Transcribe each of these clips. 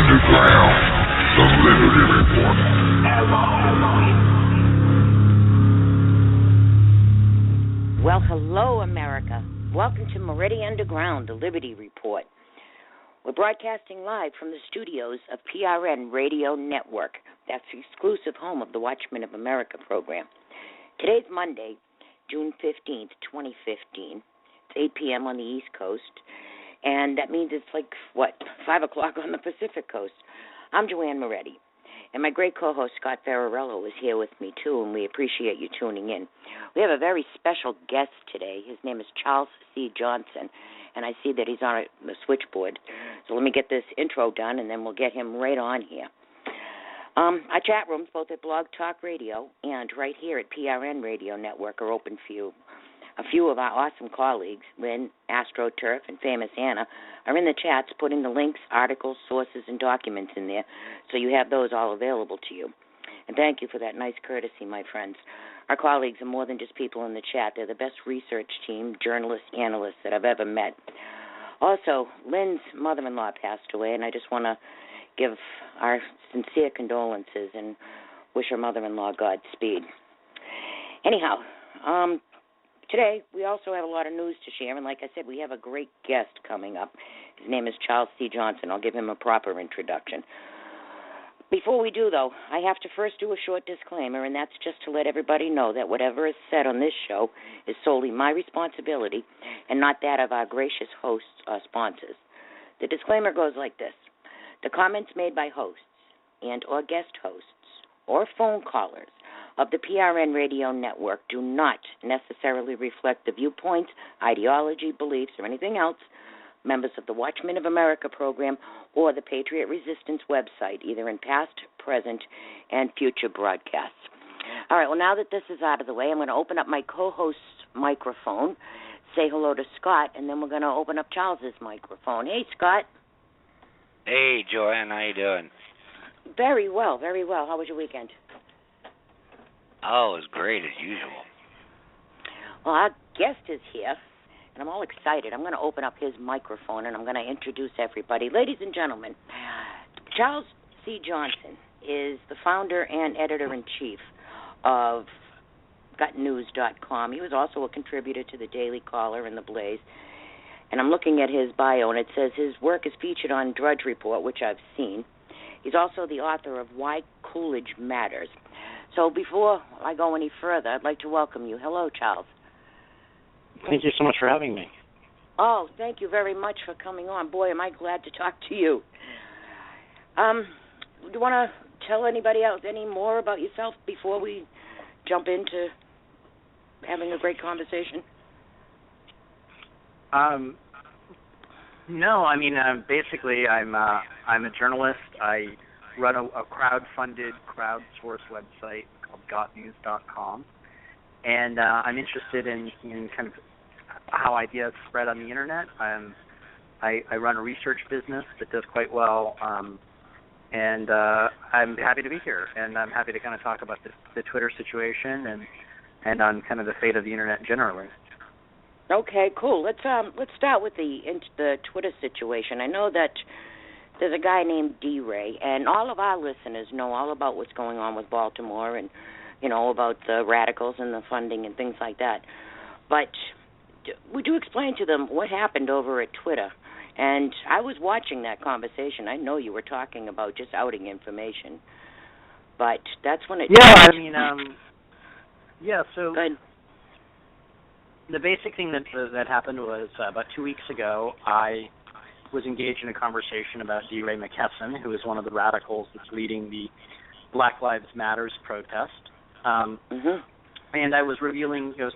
Underground, the Liberty Report. Well, hello, America. Welcome to Moretti Underground, the Liberty Report. We're broadcasting live from the studios of PRN Radio Network. That's the exclusive home of the Watchmen of America program. Today's Monday, June 15th, 2015. It's 8 p.m. on the East Coast, and that means it's 5 o'clock on the Pacific Coast. I'm Joanne Moretti, and my great co-host Scott Ferrarello is here with me, too, and we appreciate you tuning in. We have a very special guest today. His name is Charles C. Johnson, and I see that he's on the switchboard. So let me get this intro done, and then we'll get him right on here. Our chat rooms, both at Blog Talk Radio and right here at PRN Radio Network, are open for you. A few of our awesome colleagues, Lynn, AstroTurf, and Famous Anna, are in the chats putting the links, articles, sources, and documents in there, so you have those all available to you. And thank you for that nice courtesy, my friends. Our colleagues are more than just people in the chat. They're the best research team, journalists, analysts that I've ever met. Also, Lynn's mother-in-law passed away, and I just want to give our sincere condolences and wish her mother-in-law Godspeed. Anyhow, today we also have a lot of news to share, and like I said, we have a great guest coming up. His name is Charles C. Johnson. I'll give him a proper introduction. Before we do, though, I have to first do a short disclaimer, and that's just to let everybody know that whatever is said on this show is solely my responsibility and not that of our gracious hosts or sponsors. The disclaimer goes like this. The comments made by hosts and or guest hosts or phone callers of the PRN Radio Network do not necessarily reflect the viewpoints, ideology, beliefs, or anything else members of the Watchmen of America program or the Patriot Resistance website, either in past, present, and future broadcasts. All right, well, now that this is out of the way, I'm going to open up my co-host's microphone, say hello to Scott, and then we're going to open up Charles's microphone. Hey, Scott. Hey, Joanne, how you doing? Very well, very well. How was your weekend? Oh, it was great, as usual. Well, our guest is here, and I'm all excited. I'm going to open up his microphone, and I'm going to introduce everybody. Ladies and gentlemen, Charles C. Johnson is the founder and editor-in-chief of GutNews.com. He was also a contributor to the Daily Caller and the Blaze. And I'm looking at his bio, and it says his work is featured on Drudge Report, which I've seen. He's also the author of Why Coolidge Matters. So before I go any further, I'd like to welcome you. Hello, Charles. Thank you so much for having me. Oh, thank you very much for coming on. Boy, am I glad to talk to you. Do you want to tell anybody else any more about yourself before we jump into having a great conversation? No, I mean, basically, I'm a journalist. I run a crowd-funded, crowdsourced website called GotNews.com, and I'm interested in kind of how ideas spread on the internet. I run a research business that does quite well, and I'm happy to be here, and I'm happy to kind of talk about the Twitter situation and on kind of the fate of the internet generally. Okay, cool. Let's start with the Twitter situation. I know that there's a guy named D-Ray, and all of our listeners know all about what's going on with Baltimore and, about the radicals and the funding and things like that. But would you explain to them what happened over at Twitter? And I was watching that conversation. I know you were talking about just outing information, but that's when it... Yeah, I mean, so... Go ahead. The basic thing that happened was about 2 weeks ago, I was engaged in a conversation about D-Ray McKesson, who is one of the radicals that's leading the Black Lives Matters protest. And I was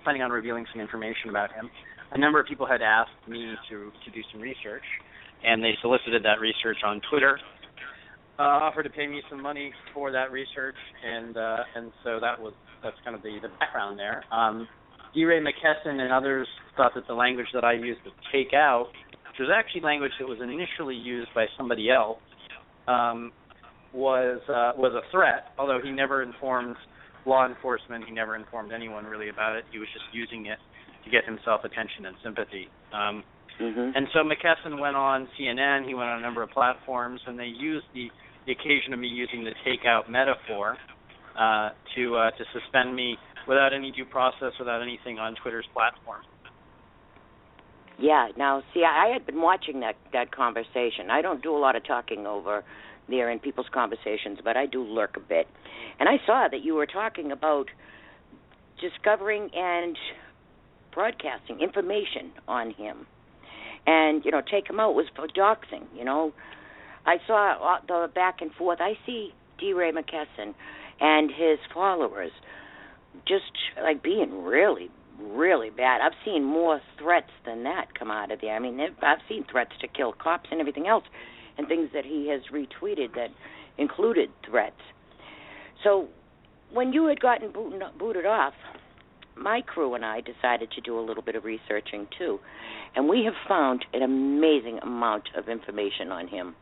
planning on revealing some information about him. A number of people had asked me to do some research, and they solicited that research on Twitter, offered to pay me some money for that research, and so that's kind of the background there. D-Ray McKesson and others thought that the language that I used to take out, which was actually language that was initially used by somebody else, was a threat, although he never informed law enforcement, he never informed anyone really about it. He was just using it to get himself attention and sympathy. And so McKesson went on CNN. He went on a number of platforms, and they used the occasion of me using the takeout metaphor to suspend me without any due process, without anything on Twitter's platform. Yeah. Now, see, I had been watching that conversation. I don't do a lot of talking over there in people's conversations, but I do lurk a bit. And I saw that you were talking about discovering and broadcasting information on him. And, take him out was for doxing, I saw the back and forth. I see D. Ray McKesson and his followers just, being really, really bad. I've seen more threats than that come out of there. I mean, I've seen threats to kill cops and everything else, and things that he has retweeted that included threats. So when you had gotten booted off, my crew and I decided to do a little bit of researching too, and we have found an amazing amount of information on him.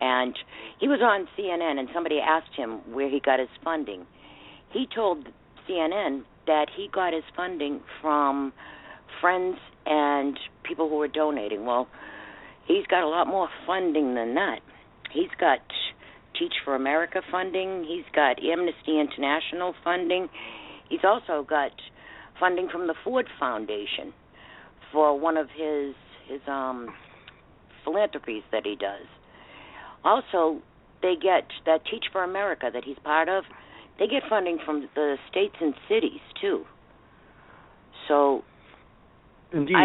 And he was on CNN, and somebody asked him where he got his funding. He told CNN that he got his funding from friends and people who were donating. Well, he's got a lot more funding than that. He's got Teach for America funding. He's got Amnesty International funding. He's also got funding from the Ford Foundation for one of his philanthropies that he does. Also, they get that Teach for America that he's part of. They get funding from the states and cities too. So, indeed,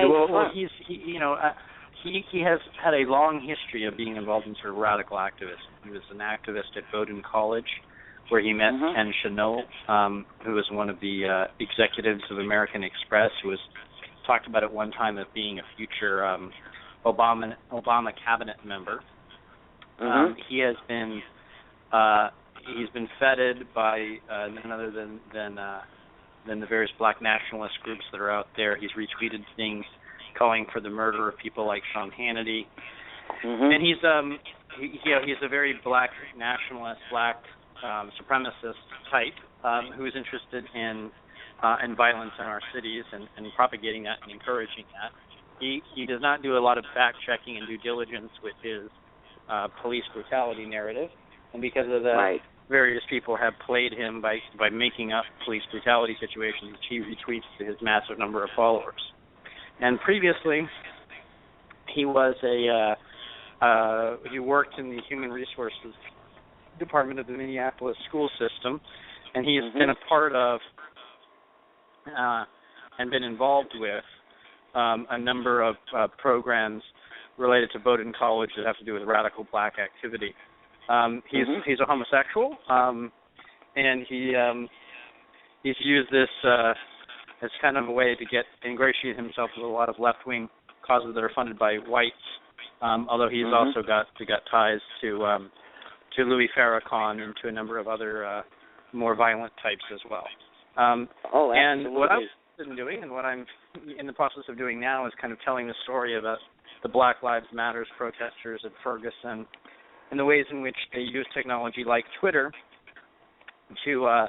he has had a long history of being involved in sort of radical activism. He was an activist at Bowdoin College, where he met Ken Chenault, who was one of the executives of American Express, who was talked about at one time as being a future Obama cabinet member. He has been he's been feted by none other than the various black nationalist groups that are out there. He's retweeted things calling for the murder of people like Sean Hannity, and he's a very black nationalist, black supremacist type who is interested in violence in our cities and propagating that and encouraging that. He does not do a lot of fact checking and due diligence with his police brutality narrative, and because of that, various people have played him by making up police brutality situations, which he retweets to his massive number of followers. And previously, he was he worked in the human resources department of the Minneapolis school system, and he has been a part of and been involved with a number of programs related to Bowdoin College that have to do with radical black activity. He's a homosexual, and he's used this as kind of a way to ingratiate himself with a lot of left-wing causes that are funded by whites. Although he's also got ties to Louis Farrakhan and to a number of other more violent types as well. And what I've been doing, and what I'm in the process of doing now, is kind of telling the story about the Black Lives Matter protesters at Ferguson, and the ways in which they use technology like Twitter to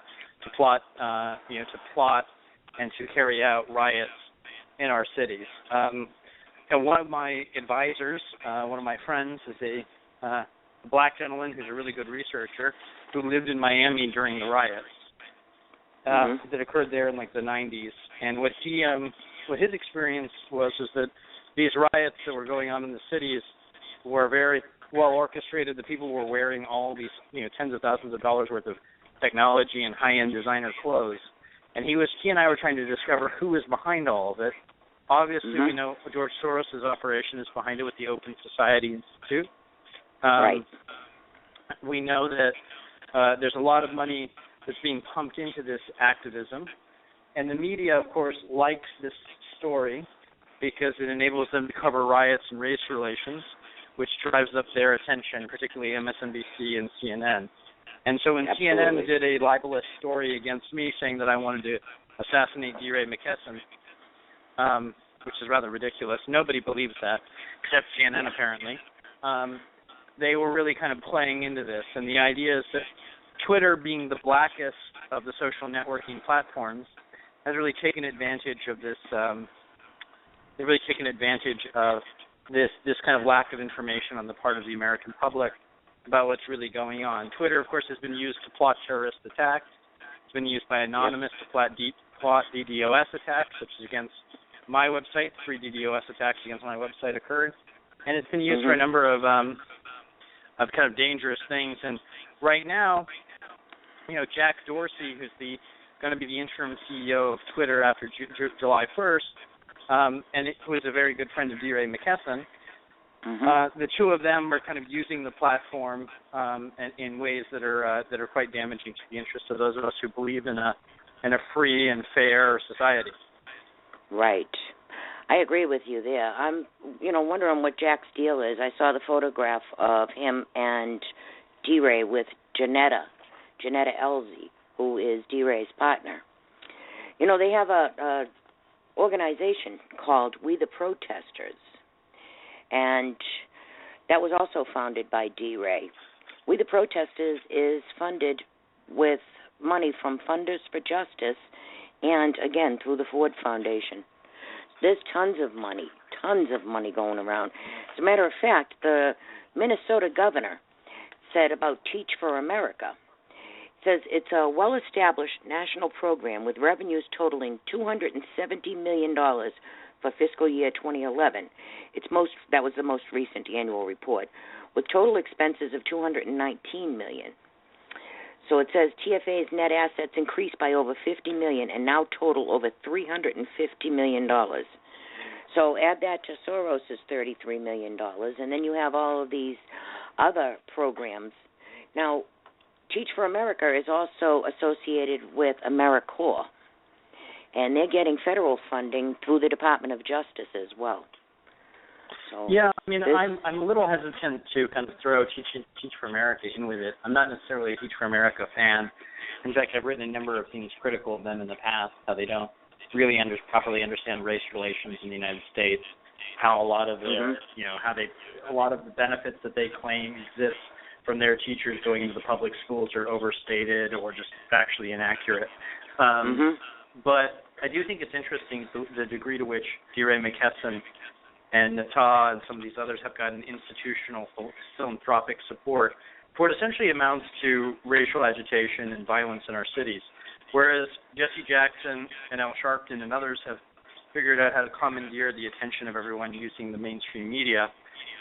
plot and to carry out riots in our cities. And one of my advisors, one of my friends, is a black gentleman who's a really good researcher who lived in Miami during the riots that occurred there in the 90s. And what his experience was that these riots that were going on in the cities were very well orchestrated. The people were wearing all these, tens of thousands of dollars worth of technology and high-end designer clothes. And he and I were trying to discover who was behind all of it. Obviously, we know George Soros' operation is behind it with the Open Society Institute. We know that there's a lot of money that's being pumped into this activism. And the media, of course, likes this story because it enables them to cover riots and race relations, which drives up their attention, particularly MSNBC and CNN. And so when CNN did a libelous story against me saying that I wanted to assassinate D. Ray McKesson, which is rather ridiculous. Nobody believes that, except CNN apparently. They were really kind of playing into this. And the idea is that Twitter, being the blackest of the social networking platforms, has really taken advantage of this they've really taken advantage of this kind of lack of information on the part of the American public about what's really going on. Twitter, of course, has been used to plot terrorist attacks. It's been used by Anonymous to plot DDoS attacks, such as against my website. 3 DDoS attacks against my website occurred. And it's been used for a number of kind of dangerous things. And right now, Jack Dorsey, who's going to be the interim CEO of Twitter after July 1st, who is a very good friend of DeRay McKesson, the two of them are kind of using the platform in ways that are quite damaging to the interests of those of us who believe in a free and fair society. Right. I agree with you there. I'm, wondering what Jack's deal is. I saw the photograph of him and DeRay with Janetta Elzy, who is DeRay's partner. They have a organization called We the Protesters, and that was also founded by DeRay. We the Protesters is funded with money from Funders for Justice and, again, through the Ford Foundation. There's tons of money going around. As a matter of fact, the Minnesota governor said about Teach for America. It says it's a well-established national program with revenues totaling $270 million for fiscal year 2011. That was the most recent annual report, with total expenses of $219 million. So it says TFA's net assets increased by over $50 million and now total over $350 million. So add that to Soros' $33 million, and then you have all of these other programs. Now, Teach for America is also associated with AmeriCorps, and they're getting federal funding through the Department of Justice as well. So yeah, I mean, I'm a little hesitant to kind of throw Teach for America in with it. I'm not necessarily a Teach for America fan. In fact, I've written a number of things critical of them in the past, how they don't really properly understand race relations in the United States, how a lot of their, a lot of the benefits that they claim exist from their teachers going into the public schools are overstated or just factually inaccurate. But I do think it's interesting the degree to which DeRay McKesson and Nata and some of these others have gotten institutional philanthropic support for what essentially amounts to racial agitation and violence in our cities. Whereas Jesse Jackson and Al Sharpton and others have figured out how to commandeer the attention of everyone using the mainstream media,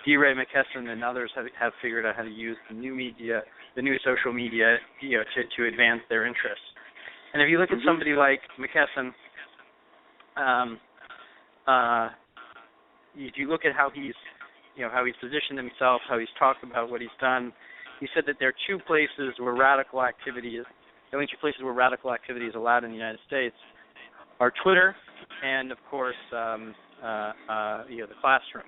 DeRay McKesson and others have figured out how to use the new media, the new social media, to advance their interests. And if you look at somebody like McKesson, if you look at how he's positioned himself, how he's talked about what he's done, he said that there are the only two places where radical activity is allowed in the United States are Twitter and, of course, the classroom,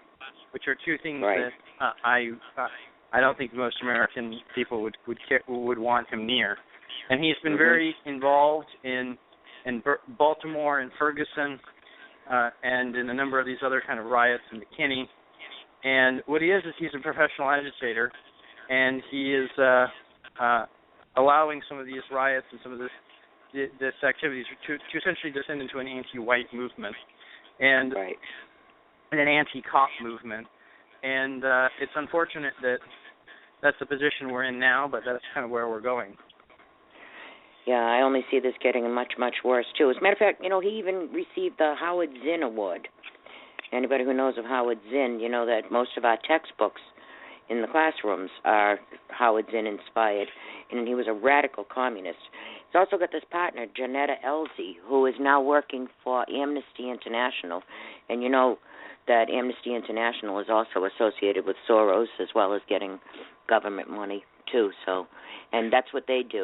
which are two things that I don't think most American people would want him near. And he's been very involved in Baltimore and Ferguson and in a number of these other kind of riots in McKinney. And what he is he's a professional agitator, and he is allowing some of these riots and some of this activities to essentially descend into an anti-white movement and an anti-cop movement. And it's unfortunate that that's the position we're in now, but that's kind of where we're going. Yeah, I only see this getting much, much worse, too. As a matter of fact, he even received the Howard Zinn Award. Anybody who knows of Howard Zinn, that most of our textbooks in the classrooms are Howard Zinn inspired, and he was a radical communist. He's also got this partner, Janetta Elzy, who is now working for Amnesty International, and that Amnesty International is also associated with Soros as well as getting government money, too. So, and that's what they do.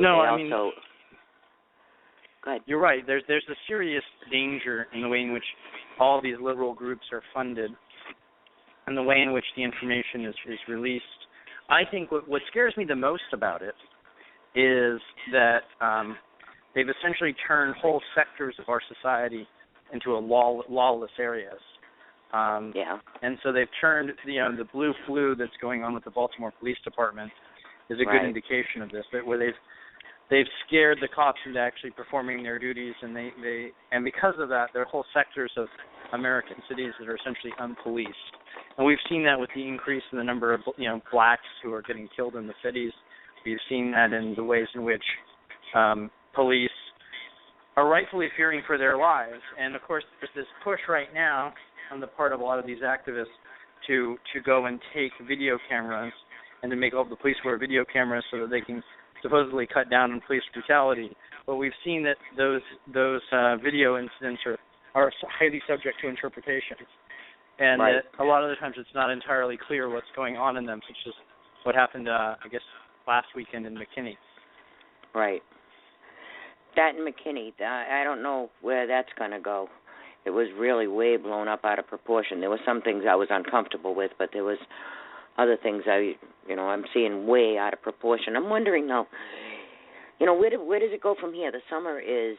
Go ahead. You're right. There's a serious danger in the way in which all these liberal groups are funded and the way in which the information is released. I think what scares me the most about it is that they've essentially turned whole sectors of our society into lawless areas. And so they've turned, the blue flu that's going on with the Baltimore Police Department is a good indication of this, where they've scared the cops into actually performing their duties, and they because of that, there are whole sectors of American cities that are essentially unpoliced. And we've seen that with the increase in the number of blacks who are getting killed in the cities. We've seen that in the ways in which police are rightfully fearing for their lives. And, of course, there's this push right now on the part of a lot of these activists to go and take video cameras and to make all the police wear video cameras so that they can supposedly cut down on police brutality. But we've seen that those video incidents are highly subject to interpretation. And right. that a lot of the times it's not entirely clear what's going on in them, such as what happened, I guess, last weekend in McKinney. Right. That in McKinney, I don't know where that's going to go. It was really way blown up out of proportion. There were some things I was uncomfortable with, but there was other things I'm seeing way out of proportion. I'm wondering though, where does it go from here? The summer is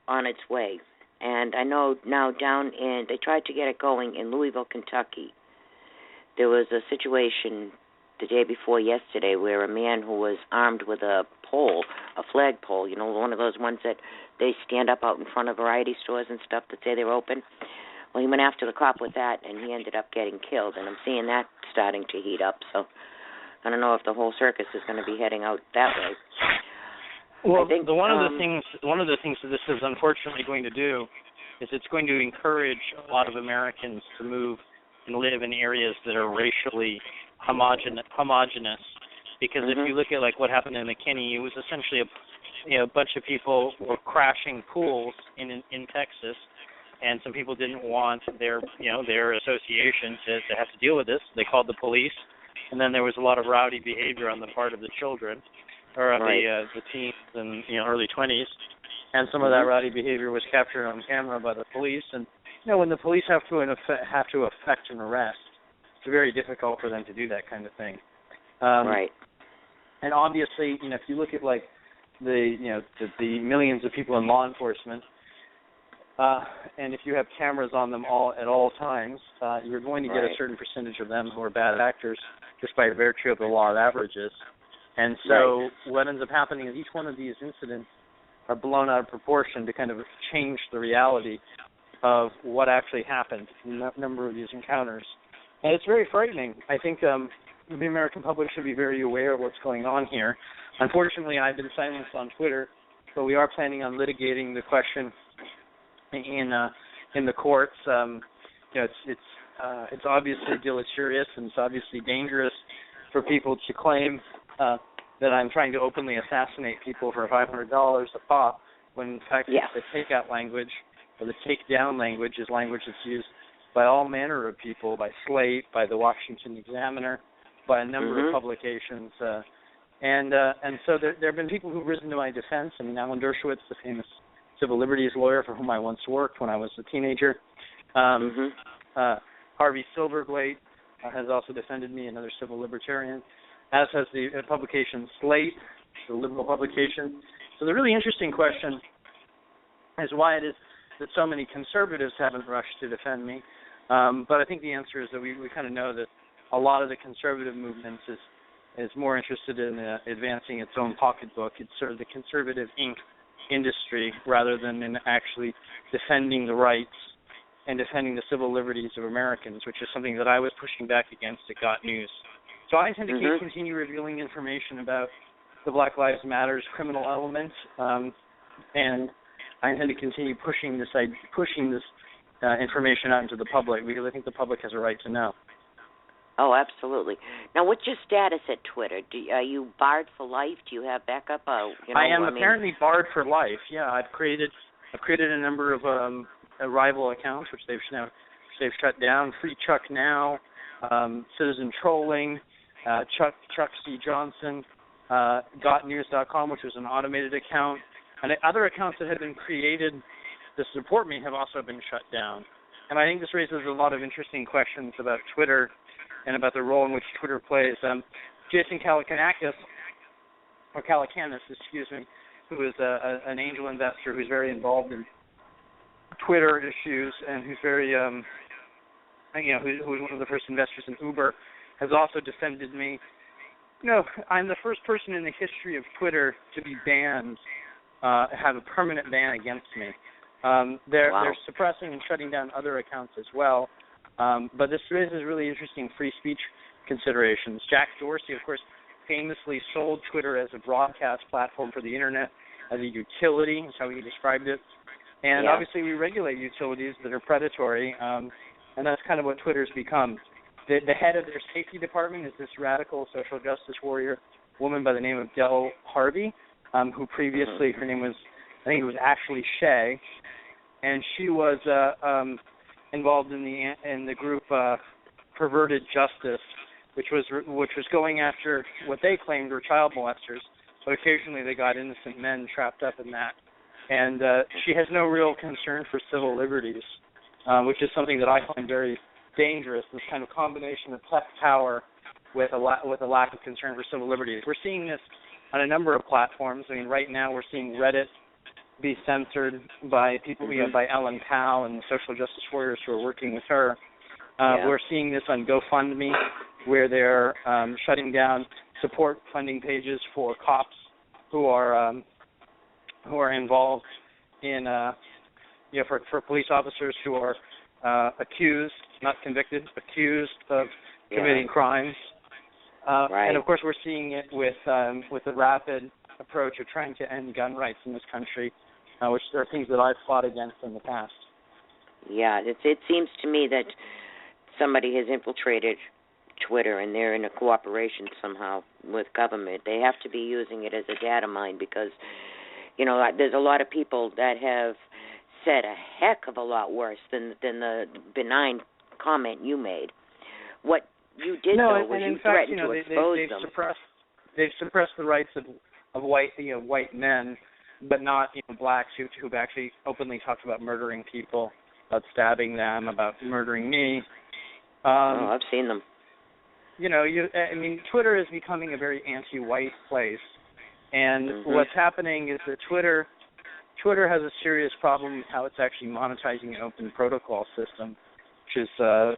on its way, and I know now they tried to get it going in Louisville, Kentucky. There was a situation the day before yesterday where a man who was armed with a flagpole, one of those ones that they stand up out in front of variety stores and stuff that say they're open. Well, he went after the cop with that, and he ended up getting killed, and I'm seeing that starting to heat up. So I don't know if the whole circus is going to be heading out that way. Well, one of the things that this is unfortunately going to do is it's going to encourage a lot of Americans to move and live in areas that are racially homogenous. Because if you look at like what happened in McKinney, it was essentially a bunch of people were crashing pools in Texas, and some people didn't want their association to have to deal with this. They called the police, and then there was a lot of rowdy behavior on the part of the children, or of the teens and early 20s, and some of that rowdy behavior was captured on camera by the police. And when the police have to effect an arrest, it's very difficult for them to do that kind of thing. Right. And obviously, if you look at like the millions of people in law enforcement, and if you have cameras on them at all times, you're going to get a certain percentage of them who are bad actors just by virtue of the law of averages. And so what ends up happening is each one of these incidents are blown out of proportion to kind of change the reality of what actually happened in a number of these encounters. And it's very frightening. I think the American public should be very aware of what's going on here. Unfortunately, I've been silenced on Twitter, but we are planning on litigating the question in the courts. It's obviously deleterious and it's obviously dangerous for people to claim that I'm trying to openly assassinate people for $500 a pop, when in fact the takeout language or the takedown language is language that's used by all manner of people, by Slate, by the Washington Examiner, by a number of publications. And so there have been people who've risen to my defense. I mean, Alan Dershowitz, the famous civil liberties lawyer for whom I once worked when I was a teenager. Harvey Silverglate has also defended me, another civil libertarian, as has the publication Slate, the liberal publication. So the really interesting question is why it is that so many conservatives haven't rushed to defend me. But I think the answer is that we kind of know that a lot of the conservative movement is more interested in advancing its own pocketbook. It's sort of the conservative ink industry rather than in actually defending the rights and defending the civil liberties of Americans, which is something that I was pushing back against at Got News. So I intend to continue revealing information about the Black Lives Matter's criminal element, and I intend to continue pushing this information out into the public because I think the public has a right to know. Oh, absolutely. Now, what's your status at Twitter? Are you barred for life? Do you have backup? I am apparently barred for life. Yeah, I've created a number of rival accounts, which they've shut down. Free Chuck Now, Citizen Trolling, Chuck C. Johnson, GotNews.com, which was an automated account, and other accounts that had been created to support me have also been shut down. And I think this raises a lot of interesting questions about Twitter and about the role in which Twitter plays. Jason Calacanis, who is an angel investor who's very involved in Twitter issues and who's very, who's one of the first investors in Uber, has also defended me. I'm the first person in the history of Twitter to be banned, have a permanent ban against me. They're suppressing and shutting down other accounts as well. But this raises really interesting free speech considerations. Jack Dorsey, of course, famously sold Twitter as a broadcast platform for the Internet, as a utility, is how he described it. And obviously we regulate utilities that are predatory, and that's kind of what Twitter's become. The head of their safety department is this radical social justice warrior woman by the name of Del Harvey, who previously, her name was, I think it was Ashley Shea, and she was involved in the group Perverted Justice, which was going after what they claimed were child molesters, but occasionally they got innocent men trapped up in that. And she has no real concern for civil liberties, which is something that I find very dangerous, this kind of combination of tech power with a lack of concern for civil liberties. We're seeing this on a number of platforms. I mean, right now we're seeing Reddit be censored by people, by Ellen Powell and the social justice warriors who are working with her. We're seeing this on GoFundMe, where they're shutting down support funding pages for cops who are involved in, for police officers who are accused, not convicted, accused of committing crimes. And of course, we're seeing it with the rapid approach of trying to end gun rights in this country, which are things that I've fought against in the past. Yeah, it seems to me that somebody has infiltrated Twitter, and they're in a cooperation somehow with government. They have to be using it as a data mine because, there's a lot of people that have said a heck of a lot worse than the benign comment you made. What you did, though, was you threatened to expose them. They've suppressed the rights of white men, but not blacks who've actually openly talked about murdering people, about stabbing them, about murdering me. I've seen them. Twitter is becoming a very anti-white place, and what's happening is that Twitter has a serious problem with how it's actually monetizing an open protocol system, which is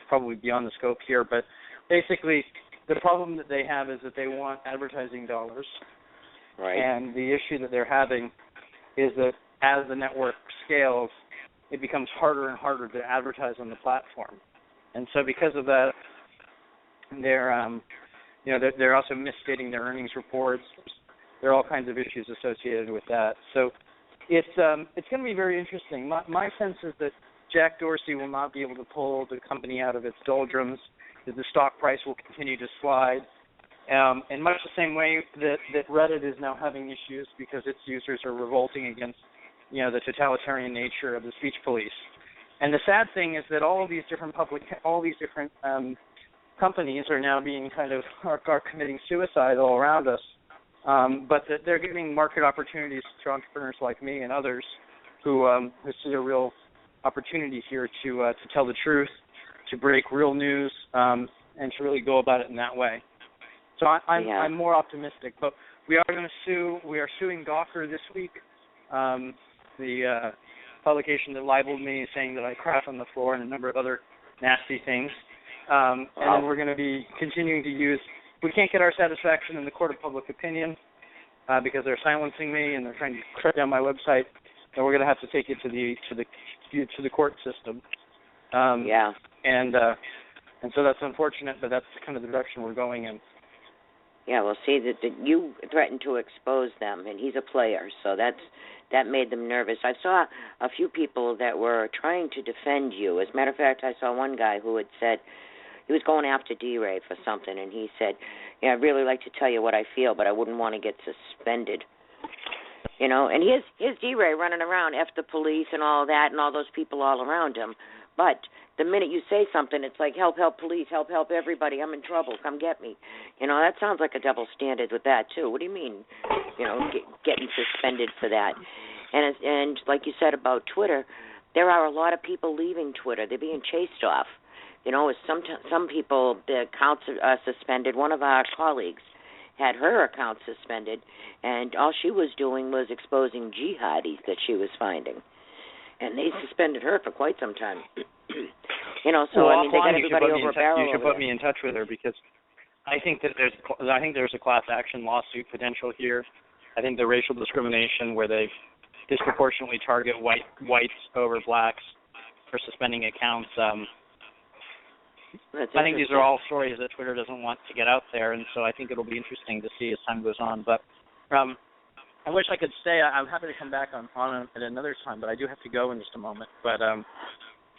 probably beyond the scope here. But basically, the problem that they have is that they want advertising dollars, and the issue that they're having is that as the network scales, it becomes harder and harder to advertise on the platform, and so because of that, they're also misstating their earnings reports. There are all kinds of issues associated with that. So it's going to be very interesting. My sense is that Jack Dorsey will not be able to pull the company out of its doldrums, that the stock price will continue to slide, in much the same way that Reddit is now having issues because its users are revolting against the totalitarian nature of the speech police. And the sad thing is that all these different companies are now being are committing suicide all around us, but that they're giving market opportunities to entrepreneurs like me and others who see a real opportunity here to tell the truth, to break real news, and to really go about it in that way. So I'm more optimistic, but we are going to sue. We are suing Gawker this week, the publication that libeled me, saying that I crap on the floor and a number of other nasty things. And then we're going to be continuing to use. We can't get our satisfaction in the court of public opinion because they're silencing me and they're trying to shut down my website. And we're going to have to take it to the court system. And so that's unfortunate, but that's kind of the direction we're going in. Yeah, well, see, that you threatened to expose them, and he's a player, so that made them nervous. I saw a few people that were trying to defend you. As a matter of fact, I saw one guy who had said he was going after D-Ray for something, and he said, I'd really like to tell you what I feel, but I wouldn't want to get suspended. And here's D-Ray running around, F the police and all that, and all those people all around him. But the minute you say something, it's like, help police, help everybody, I'm in trouble, come get me. That sounds like a double standard with that, too. What do you mean, getting suspended for that? And like you said about Twitter, there are a lot of people leaving Twitter. They're being chased off. Some people, their accounts are suspended. One of our colleagues had her account suspended, and all she was doing was exposing jihadis that she was finding. And they suspended her for quite some time. They got everybody over a barrel. You should put me in touch with her because I think there's a class action lawsuit potential here. I think the racial discrimination where they've disproportionately target whites over blacks for suspending accounts. I think these are all stories that Twitter doesn't want to get out there, and so I think it'll be interesting to see as time goes on. But I wish I could stay. I'm happy to come back on at another time, but I do have to go in just a moment. But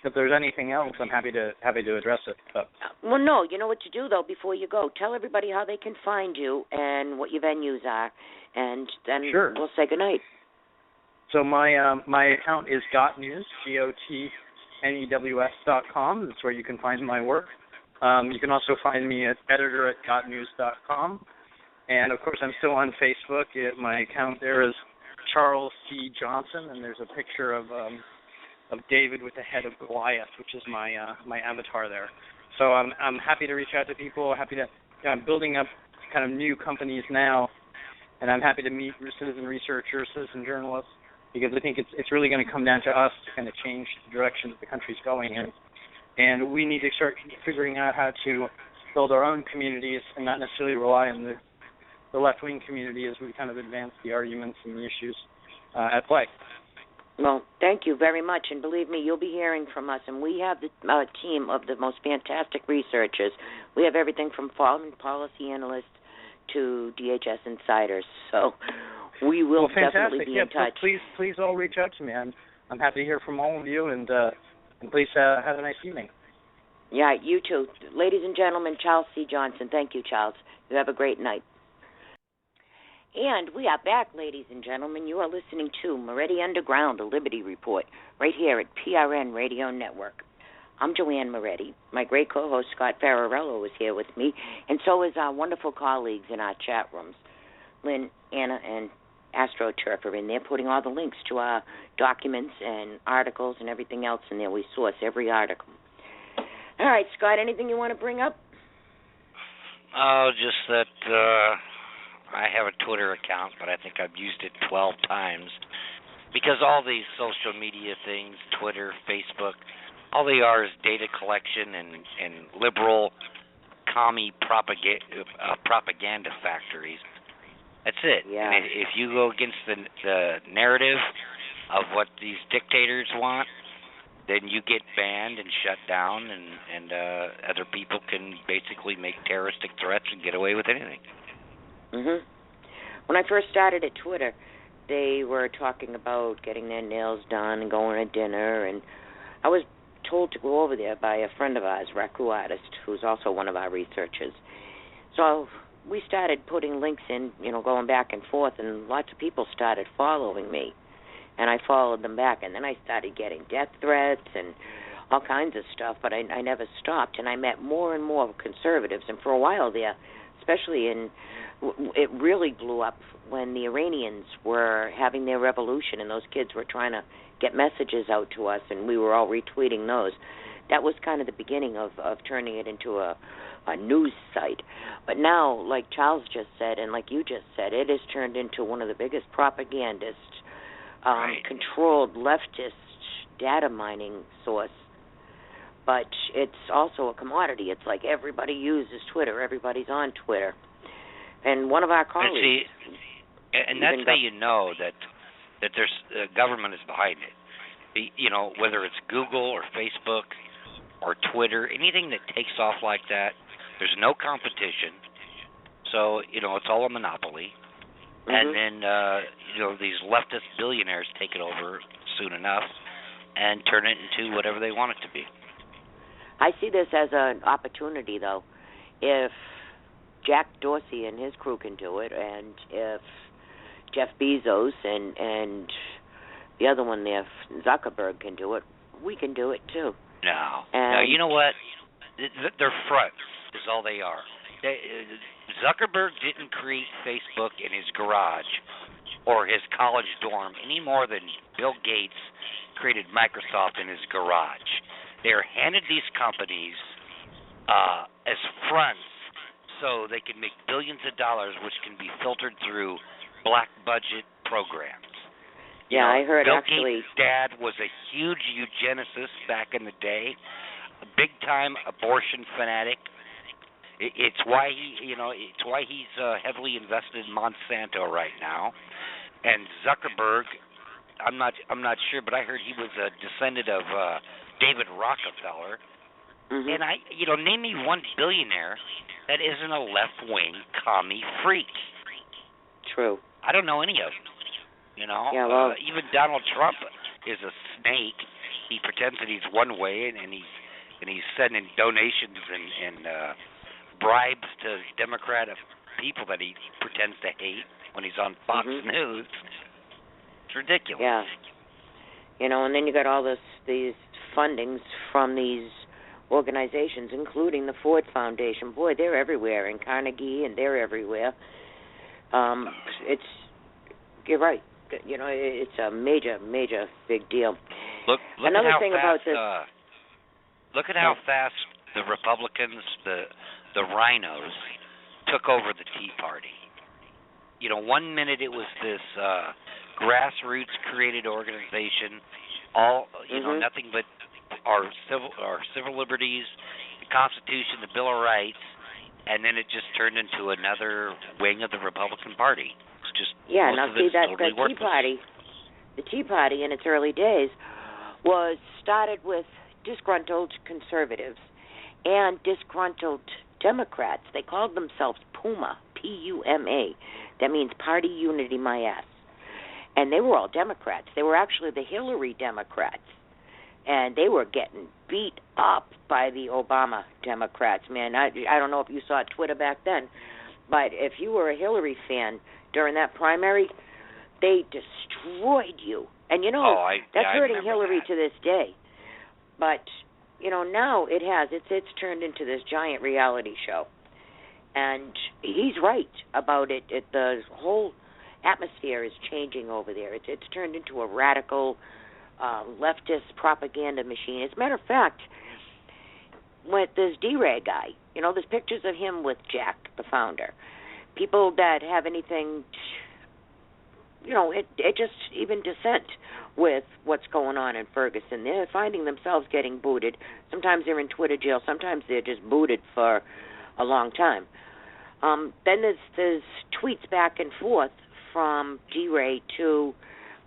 if there's anything else, I'm happy to address it. But. Well, no, you know what to do, though, before you go. Tell everybody how they can find you and what your venues are, and then we'll say goodnight. So my account is GotNews, GOTNEWS.com. That's where you can find my work. You can also find me at editor@gotnews.com. And, of course, I'm still on Facebook. My account there is Charles C. Johnson, and there's a picture of David with the head of Goliath, which is my avatar there. So I'm happy to reach out to people. I'm building up kind of new companies now, and I'm happy to meet citizen researchers, citizen journalists, because I think it's really going to come down to us to kind of change the direction that the country's going in. And we need to start figuring out how to build our own communities and not necessarily rely on the left-wing community as we kind of advance the arguments and the issues at play. Well, thank you very much, and believe me, you'll be hearing from us, and we have a team of the most fantastic researchers. We have everything from foreign policy analysts to DHS insiders, so we will definitely be in touch. Please all reach out to me. I'm happy to hear from all of you, and please have a nice evening. Yeah, you too. Ladies and gentlemen, Charles C. Johnson. Thank you, Charles. You have a great night. And we are back, ladies and gentlemen. You are listening to Moretti Underground, a Liberty Report, right here at PRN Radio Network. I'm Joanne Moretti. My great co-host, Scott Fararello, is here with me, and so is our wonderful colleagues in our chat rooms. Lynn, Anna, and AstroTurf are in there putting all the links to our documents and articles and everything else in there. We source every article. All right, Scott, anything you want to bring up? Oh, just that I have a Twitter account, but I think I've used it 12 times because all these social media things, Twitter, Facebook, all they are is data collection and liberal commie propaganda factories. That's it. Yeah. And if you go against the narrative of what these dictators want, then you get banned and shut down, and other people can basically make terroristic threats and get away with anything. Mhm. When I first started at Twitter, they were talking about getting their nails done and going to dinner, and I was told to go over there by a friend of ours, Raku Artist, who's also one of our researchers. So we started putting links in, going back and forth, and lots of people started following me, and I followed them back, and then I started getting death threats and all kinds of stuff, but I never stopped, and I met more and more conservatives, and for a while there, especially it really blew up when the Iranians were having their revolution and those kids were trying to get messages out to us, and we were all retweeting those. That was kind of the beginning of turning it into a news site. But now, like Charles just said, and like you just said, it has turned into one of the biggest propagandist, controlled leftist data mining source. But it's also a commodity. It's like everybody uses Twitter. Everybody's on Twitter. And one of our colleagues... And that's how you know that there's government is behind it. Whether it's Google or Facebook or Twitter, anything that takes off like that, there's no competition. So, it's all a monopoly. Mm-hmm. And then, these leftist billionaires take it over soon enough and turn it into whatever they want it to be. I see this as an opportunity, though. If Jack Dorsey and his crew can do it, and if Jeff Bezos and the other one there, Zuckerberg, can do it, we can do it, too. No, you know what? They're fronts is all they are. Zuckerberg didn't create Facebook in his garage or his college dorm any more than Bill Gates created Microsoft in his garage. They're handed these companies as fronts so they can make billions of dollars, which can be filtered through black budget programs. Yeah, I heard Bill actually. Gates' dad was a huge eugenicist back in the day, a big-time abortion fanatic. It's why he's heavily invested in Monsanto right now. And Zuckerberg I'm not sure, but I heard he was a descendant of David Rockefeller. Mm-hmm. And name me one billionaire that isn't a left-wing commie freak. True. I don't know any of them. Yeah, well, Even Donald Trump is a snake. He pretends that he's one way, and he's sending donations and bribes to Democratic people that he pretends to hate when he's on Fox News. It's ridiculous. Yeah. And then you got all these fundings from these organizations, including the Ford Foundation. Boy, they're everywhere, and Carnegie, and they're everywhere. You're right. It's a major, major big deal. Look Another at how thing fast, about this. Look at how fast the Republicans, the rhinos, took over the Tea Party. 1 minute it was this grassroots created organization, all nothing but our civil liberties, the Constitution, the Bill of Rights, and then it just turned into another wing of the Republican Party. It's just now see that totally the Tea Party in its early days was started with disgruntled conservatives and disgruntled Democrats. They called themselves PUMA, P-U-M-A. That means Party Unity My Ass. And they were all Democrats. They were actually the Hillary Democrats. And they were getting beat up by the Obama Democrats, man. I don't know if you saw Twitter back then, but if you were a Hillary fan during that primary, they destroyed you. And that's hurting Hillary to this day. But now it's turned into this giant reality show. And he's right about it. The whole atmosphere is changing over there. It's turned into a radical leftist propaganda machine. As a matter of fact, with this D-Ray guy, there's pictures of him with Jack, the founder. People that have anything, it just even dissent with what's going on in Ferguson. They're finding themselves getting booted. Sometimes they're in Twitter jail. Sometimes they're just booted for a long time. Then there's tweets back and forth from D-Ray to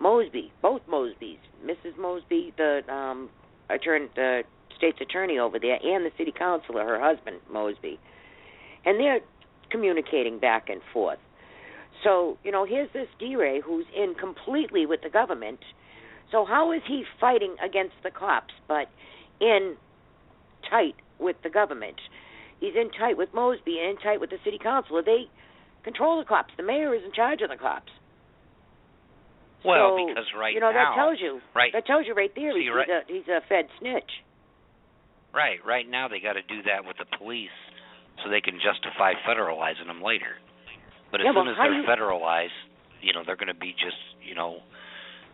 Mosby, both Mosbys, Mrs. Mosby, the state's attorney over there, and the city councilor, her husband, Mosby. And they're communicating back and forth. So, here's this D-Ray who's in completely with the government. So how is he fighting against the cops, but in tight with the government? He's in tight with Mosby and in tight with the city councilor. They control the cops. The mayor is in charge of the cops. Well, because now, that tells you right there. See, he's a Fed snitch. Right now they got to do that with the police so they can justify federalizing them later. But as soon as they're federalized, they're going to be just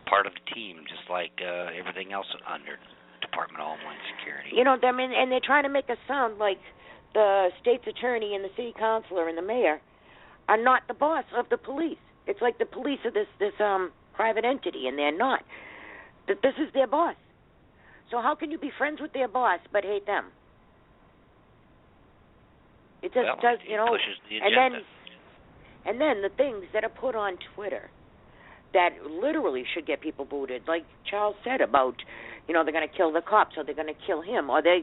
part of the team, just like everything else under Department of Homeland Security. And they're trying to make us sound like the state's attorney and the city councilor and the mayor are not the boss of the police. It's like the police are this private entity, and they're not. That this is their boss. So how can you be friends with their boss but hate them? It just does, pushes the agenda. And then the things that are put on Twitter that literally should get people booted, like Charles said about, they're going to kill the cops, or they're going to kill him, or they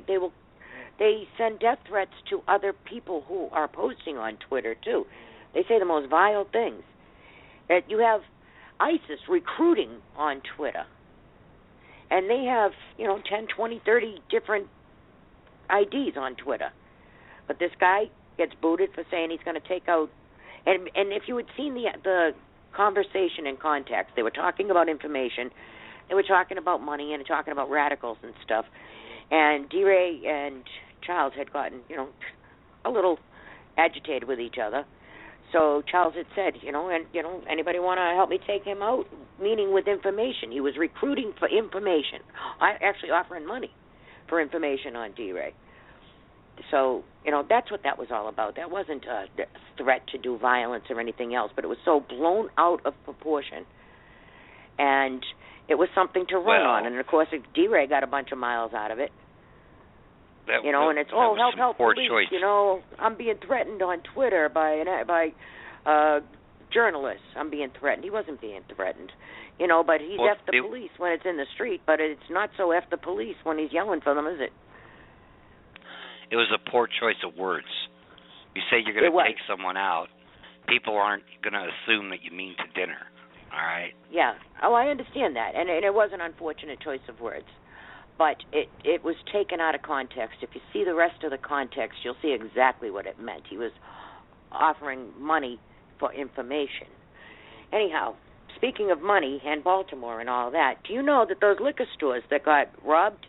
send death threats to other people who are posting on Twitter too. They say the most vile things. That you have ISIS recruiting on Twitter, and they have 10, 20, 30 different IDs on Twitter. But this guy gets booted for saying he's going to take out. And if you had seen the conversation in context, they were talking about information, they were talking about money, and talking about radicals and stuff. And D-Ray and Charles had gotten a little agitated with each other. So Charles had said, anybody want to help me take him out? Meaning with information. He was recruiting for information. Actually offering money for information on D-Ray. So, that's what that was all about. That wasn't a threat to do violence or anything else, but it was so blown out of proportion. And it was something to run on. And, of course, D-Ray got a bunch of miles out of it. And it's, help police. Choice. I'm being threatened on Twitter by journalists. I'm being threatened. He wasn't being threatened. You know, but he's Well, F the police when it's in the street, but it's not so F the police when he's yelling for them, is it? It was a poor choice of words. You say you're going to take someone out, people aren't going to assume that you mean to dinner, all right? Yeah. Oh, I understand that, and it was an unfortunate choice of words. But it was taken out of context. If you see the rest of the context, you'll see exactly what it meant. He was offering money for information. Anyhow, speaking of money and Baltimore and all that, do you know that those liquor stores that got robbed,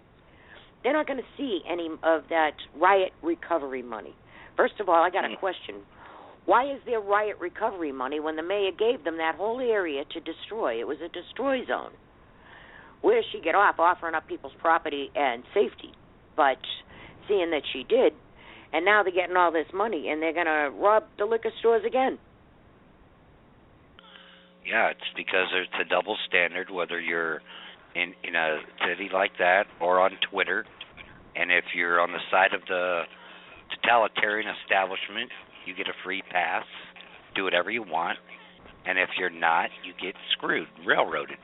they're not going to see any of that riot recovery money? First of all, I got a question. Why is there riot recovery money when the mayor gave them that whole area to destroy? It was a destroy zone. Where does she get off offering up people's property and safety? But seeing that she did, and now they're getting all this money, and they're going to rob the liquor stores again. Yeah, it's because it's a double standard, whether you're in a city like that or on Twitter. And if you're on the side of the totalitarian establishment, you get a free pass, do whatever you want. And if you're not, you get screwed, railroaded.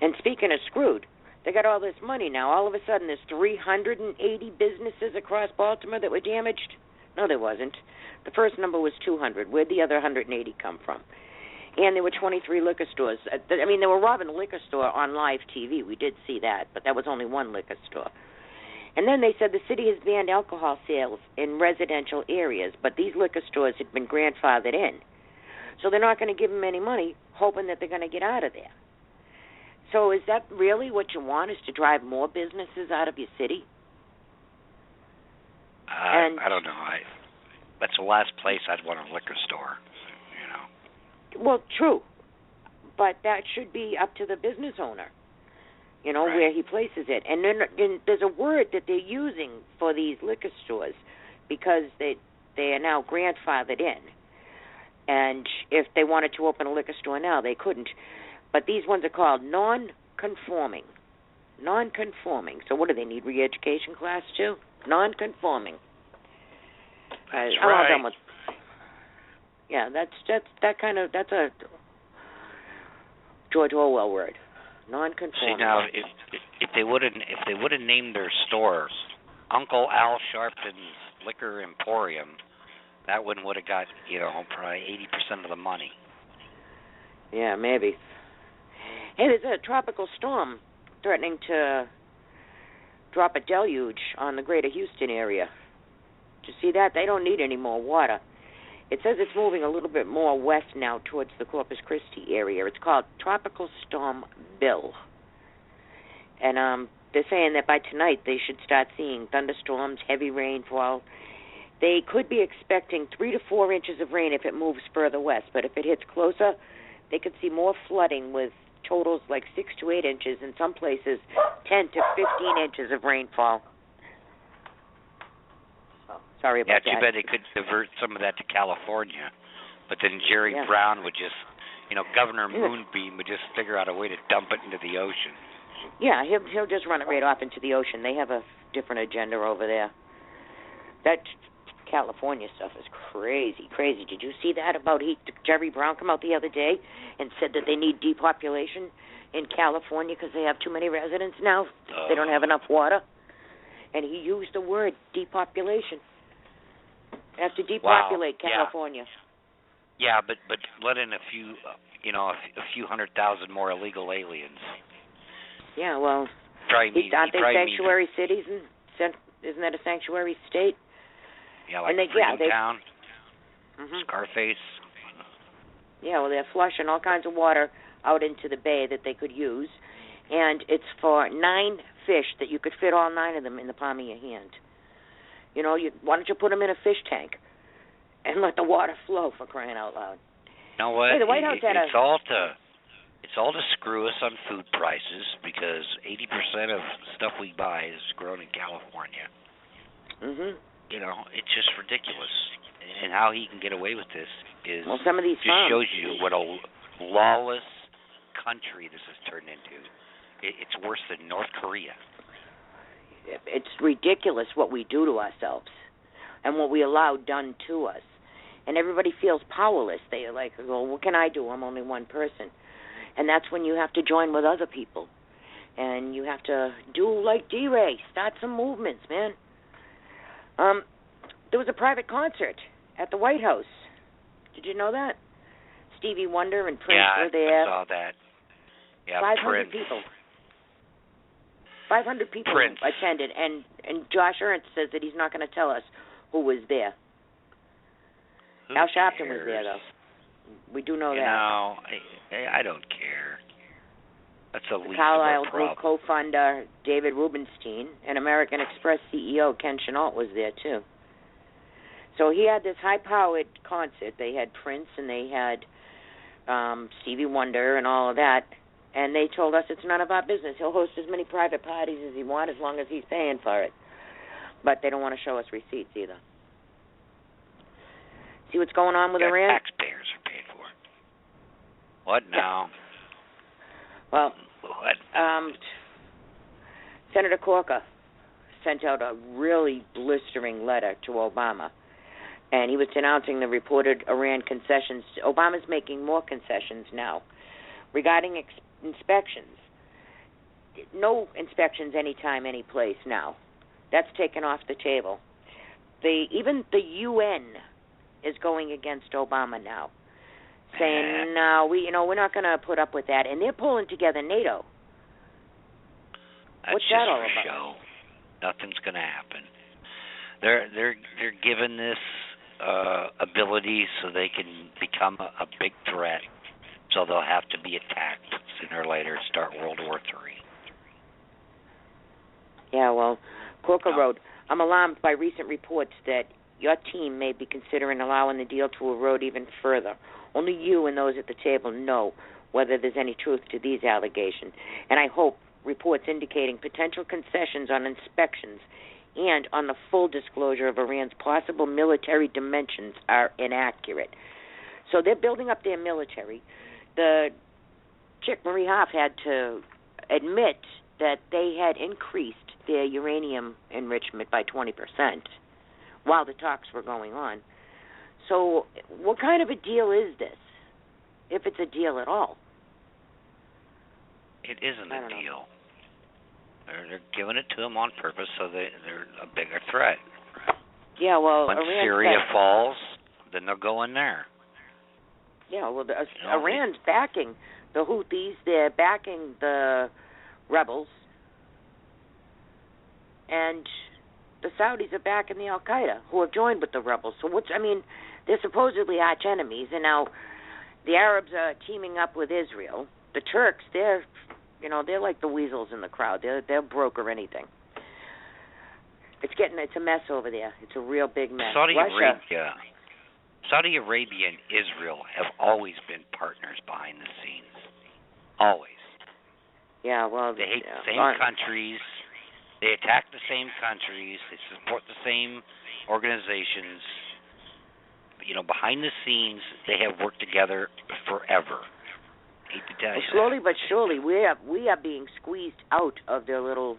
And speaking of screwed, they got all this money now. All of a sudden, there's 380 businesses across Baltimore that were damaged. No, there wasn't. The first number was 200. Where'd the other 180 come from? And there were 23 liquor stores. I mean, they were robbing a liquor store on live TV. We did see that, but that was only one liquor store. And then they said the city has banned alcohol sales in residential areas, but these liquor stores had been grandfathered in. So they're not going to give them any money, hoping that they're going to get out of there. So is that really what you want, is to drive more businesses out of your city? I don't know. That's the last place I'd want a liquor store, you know. Well, true. But that should be up to the business owner, you know, right, where he places it. And then there's a word that they're using for these liquor stores because they are now grandfathered in. And if they wanted to open a liquor store now, they couldn't. But these ones are called non-conforming. Non-conforming. So what do they need, re-education class too? Non-conforming. That's I'm right. all done with. Yeah, that's a George Orwell word. Non-conforming. See, now if they would have named their store Uncle Al Sharpton's Liquor Emporium, that one would have got, you know, probably 80% of the money. Yeah, maybe. Hey, there's a tropical storm threatening to drop a deluge on the greater Houston area. Did you see that? They don't need any more water. It says it's moving a little bit more west now towards the Corpus Christi area. It's called Tropical Storm Bill. And they're saying that by tonight they should start seeing thunderstorms, heavy rainfall. They could be expecting 3 to 4 inches of rain if it moves further west. But if it hits closer, they could see more flooding with totals like 6 to 8 inches, in some places 10 to 15 inches of rainfall. Oh, sorry about that. Yeah, too bad they could divert some of that to California. But then Jerry Brown would just, you know, Governor Moonbeam would just figure out a way to dump it into the ocean. Yeah, he'll just run it right off into the ocean. They have a different agenda over there. That California stuff is crazy. Did you see that about Jerry Brown come out the other day and said that they need depopulation in California because they have too many residents now? They don't have enough water. And he used the word depopulation. They have to depopulate California. Yeah, but let in a few, a few 100,000 more illegal aliens. Yeah, well, aren't they sanctuary cities? Isn't that a sanctuary state? Yeah, like Freetown, Scarface. Yeah, well, they're flushing all kinds of water out into the bay that they could use, and it's for 9 fish that you could fit all 9 of them in the palm of your hand. You know, why don't you put them in a fish tank and let the water flow, for crying out loud? You know what? Hey, the White House had it's all to screw us on food prices because 80% of stuff we buy is grown in California. Mhm. You know, it's just ridiculous. And how he can get away with this is some of these just shows you what a lawless country this has turned into. It's worse than North Korea. It's ridiculous what we do to ourselves and what we allow done to us. And everybody feels powerless. They're like, well, what can I do? I'm only one person. And that's when you have to join with other people. And you have to do like D-Ray, start some movements, man. There was a private concert at the White House. Did you know that? Stevie Wonder and Prince were there. Yeah, I saw that. Yeah, 500 people. 500 people Prince attended, and Josh Ernst says that he's not going to tell us who was there. Who Al Sharpton cares? was there, though. We do know that. No, I don't care. That's a least Carlyle of our Group problem. co-founder David Rubenstein and American Express CEO Ken Chenault was there, too. So he had this high-powered concert. They had Prince and they had Stevie Wonder and all of that. And they told us it's none of our business. He'll host as many private parties as he wants as long as he's paying for it. But they don't want to show us receipts either. See what's going on with Iran? Taxpayers are paid for it. What now? Yeah. Well, what? Senator Corker sent out a really blistering letter to Obama. And he was denouncing the reported Iran concessions. Obama's making more concessions now. Regarding inspections, no inspections anytime, any place now. That's taken off the table. Even the UN is going against Obama now, saying no, we're not going to put up with that, and they're pulling together NATO. That's What's just that all for about? show. Nothing's going to happen. They're given this ability so they can become a big threat. So they'll have to be attacked sooner or later, start World War III. Yeah, well, Corker wrote, I'm alarmed by recent reports that your team may be considering allowing the deal to erode even further. Only you and those at the table know whether there's any truth to these allegations. And I hope reports indicating potential concessions on inspections and on the full disclosure of Iran's possible military dimensions are inaccurate. So they're building up their military. The chick, Marie Hoff, had to admit that they had increased their uranium enrichment by 20% while the talks were going on. So what kind of a deal is this, if it's a deal at all? It isn't I a don't know. deal. They're giving it to them on purpose so they're a bigger threat. Yeah, well, When Iran Syria falls, then they'll go in there. Yeah, well, Iran's backing the Houthis. They're backing the rebels. And the Saudis are backing the Al-Qaeda, who have joined with the rebels. So they're supposedly arch enemies. And now the Arabs are teaming up with Israel. The Turks, they're like the weasels in the crowd. They'll broker anything. It's a mess over there. It's a real big mess. Saudi Arabia and Israel have always been partners behind the scenes. Always. Yeah, well, they hate the same countries. They attack the same countries. They support the same organizations. But, behind the scenes, they have worked together forever. I hate to tell you slowly that. but surely, we are being squeezed out of their little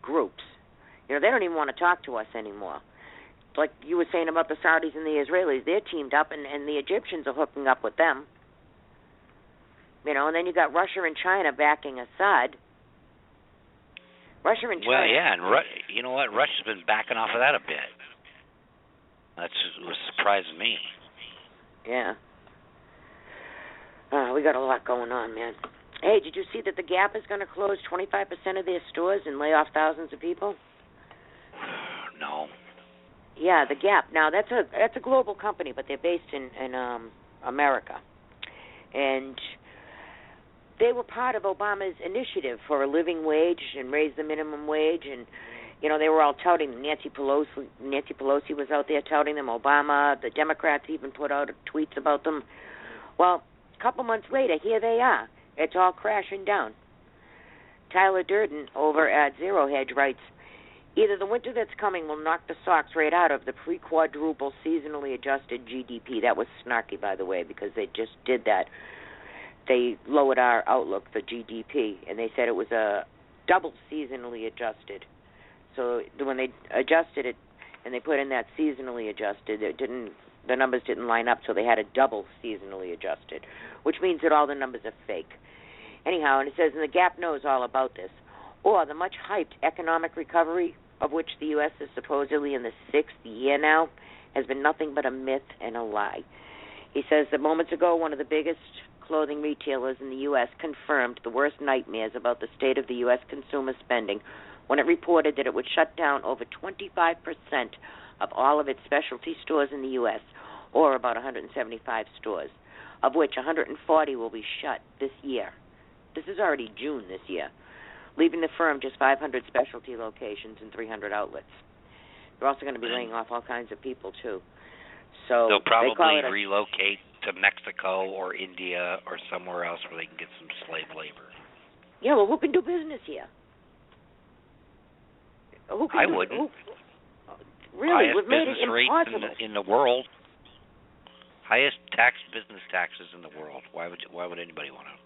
groups. They don't even want to talk to us anymore. Like you were saying about the Saudis and the Israelis, they're teamed up, and the Egyptians are hooking up with them. And then you got Russia and China backing Assad. Russia and China. Well, yeah, and you know what? Russia's been backing off of that a bit. That's what surprised me. Yeah. We got a lot going on, man. Hey, did you see that the Gap is going to close 25% of their stores and lay off thousands of people? No. Yeah, the Gap. Now that's a global company, but they're based in America, and they were part of Obama's initiative for a living wage and raise the minimum wage, and they were all touting them. Nancy Pelosi was out there touting them. Obama, the Democrats even put out tweets about them. Well, a couple months later, here they are. It's all crashing down. Tyler Durden over at Zero Hedge writes, either the winter that's coming will knock the socks right out of the pre-quadruple seasonally adjusted GDP. That was snarky, by the way, because they just did that. They lowered our outlook for GDP, and they said it was a double seasonally adjusted. So when they adjusted it and they put in that seasonally adjusted, it didn't the numbers didn't line up, so they had a double seasonally adjusted, which means that all the numbers are fake. Anyhow, and it says, and the Gap knows all about this, or the much-hyped economic recovery, of which the U.S. is supposedly in the 6th year now, has been nothing but a myth and a lie. He says that moments ago, one of the biggest clothing retailers in the U.S. confirmed the worst nightmares about the state of the U.S. consumer spending when it reported that it would shut down over 25% of all of its specialty stores in the U.S., or about 175 stores, of which 140 will be shut this year. This is already June this year, leaving the firm just 500 specialty locations and 300 outlets. They're also going to be laying off all kinds of people, too. So they'll probably they relocate to Mexico or India or somewhere else where they can get some slave labor. Yeah, well, who can do business here? I wouldn't. Really? Highest We've made business it impossible. rates in the world. Highest business taxes in the world. Why would anybody want to?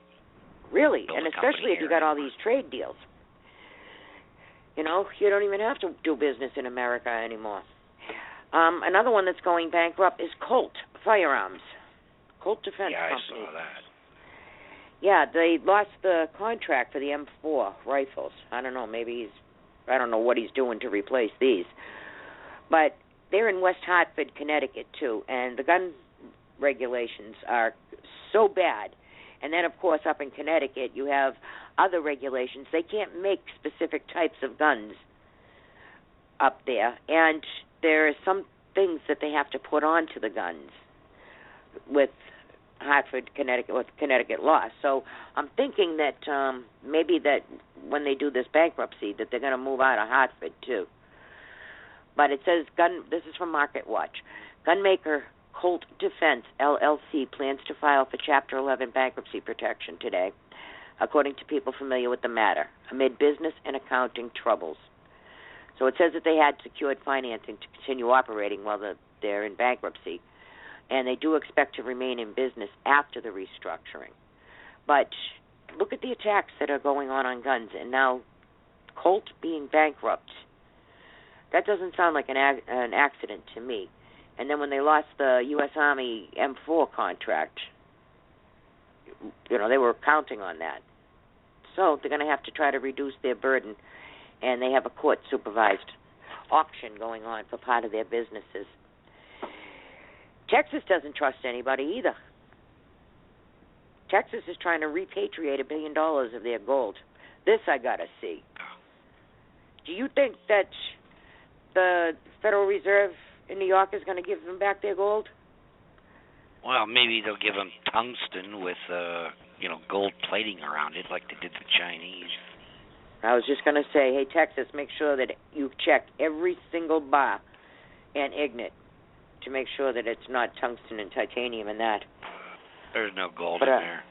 Really, build and a especially company if you here got all anymore? these trade deals. You know, you don't even have to do business in America anymore. Another one that's going bankrupt is Colt Firearms. Colt Defense Company. I saw that. Yeah, they lost the contract for the M4 rifles. I don't know, I don't know what he's doing to replace these. But they're in West Hartford, Connecticut, too, and the gun regulations are so bad. And then, of course, up in Connecticut, you have other regulations. They can't make specific types of guns up there, and there are some things that they have to put onto the guns with Hartford, Connecticut, with Connecticut law. So I'm thinking that maybe that when they do this bankruptcy, that they're going to move out of Hartford, too. But it says, this is from Market Watch, gunmaker Colt Defense, LLC, plans to file for Chapter 11 bankruptcy protection today, according to people familiar with the matter, amid business and accounting troubles. So it says that they had secured financing to continue operating while they're in bankruptcy, and they do expect to remain in business after the restructuring. But look at the attacks that are going on guns, and now Colt being bankrupt. That doesn't sound like an accident to me. And then when they lost the U.S. Army M4 contract, you know, they were counting on that. So they're going to have to try to reduce their burden, and they have a court-supervised auction going on for part of their businesses. Texas doesn't trust anybody either. Texas is trying to repatriate $1 billion of their gold. This I got to see. Do you think that the Federal Reserve in New York is going to give them back their gold? Well, maybe they'll give them tungsten with, gold plating around it like they did the Chinese. I was just going to say, hey, Texas, make sure that you check every single bar and ignet to make sure that it's not tungsten and titanium and that. There's no gold in there.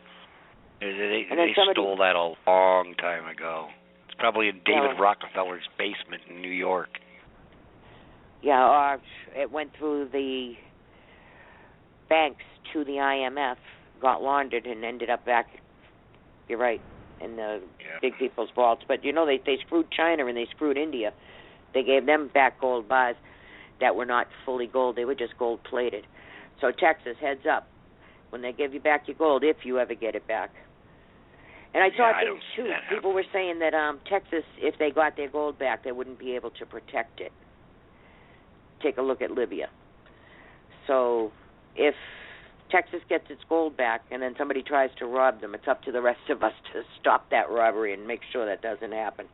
They somebody stole that a long time ago. It's probably in David Rockefeller's basement in New York. Yeah, or it went through the banks to the IMF, got laundered, and ended up back, you're right, in the big people's vaults. But, you know, they screwed China and they screwed India. They gave them back gold bars that were not fully gold. They were just gold-plated. So, Texas, heads up. When they give you back your gold, if you ever get it back. And I saw things, too. People were saying that Texas, if they got their gold back, they wouldn't be able to protect it. Take a look at Libya. So if Texas gets its gold back and then somebody tries to rob them, it's up to the rest of us to stop that robbery and make sure that doesn't happen.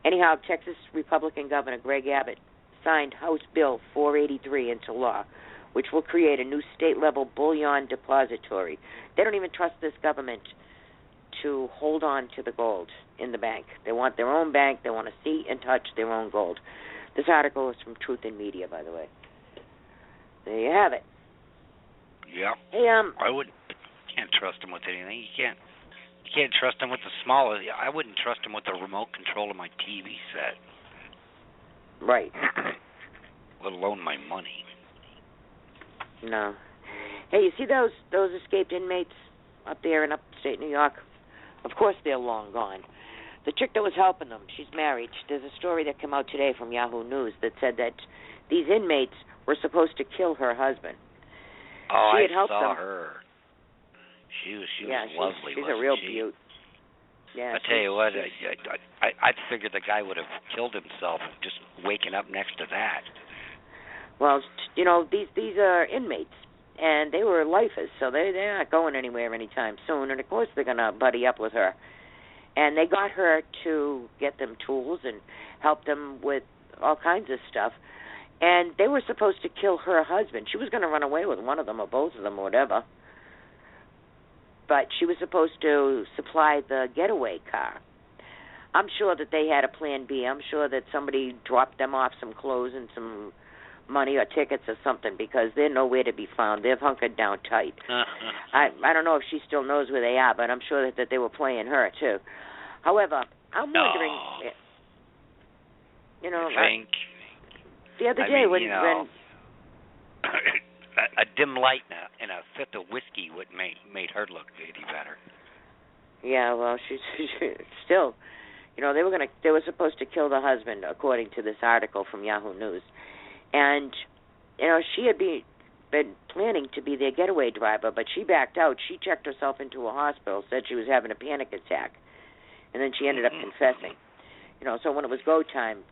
Anyhow, Texas Republican Governor Greg Abbott signed House Bill 483 into law, which will create a new state-level bullion depository. They don't even trust this government to hold on to the gold in the bank. They want their own bank. They want to see and touch their own gold. This article is from Truth in Media, by the way. There you have it. Yeah. Hey, can't trust them with anything. You can't trust them with the smallest. I wouldn't trust them with the remote control of my TV set. Right. Let alone my money. No. Hey, you see those escaped inmates up there in upstate New York? Of course they're long gone. The chick that was helping them, she's married. There's a story that came out today from Yahoo News that said that these inmates were supposed to kill her husband. Oh, she had I helped saw them. her. She was She's lovely. She's a real she? beaut. Yeah. I tell you what, I'd figured the guy would have killed himself just waking up next to that. Well, these are inmates, and they were lifers, so they're not going anywhere anytime soon. And of course, they're gonna buddy up with her. And they got her to get them tools and help them with all kinds of stuff. And they were supposed to kill her husband. She was going to run away with one of them or both of them or whatever. But she was supposed to supply the getaway car. I'm sure that they had a plan B. I'm sure that somebody dropped them off some clothes and some money or tickets or something, because they're nowhere to be found. They've hunkered down tight. I don't know if she still knows where they are, but I'm sure that they were playing her too. However, I'm wondering, you think? The other day when a dim light and a fifth of whiskey would made her look any better. Yeah, well, she's still, they were supposed to kill the husband, according to this article from Yahoo News. And, she had been planning to be their getaway driver, but she backed out. She checked herself into a hospital, said she was having a panic attack, and then she ended up confessing. So when it was go time,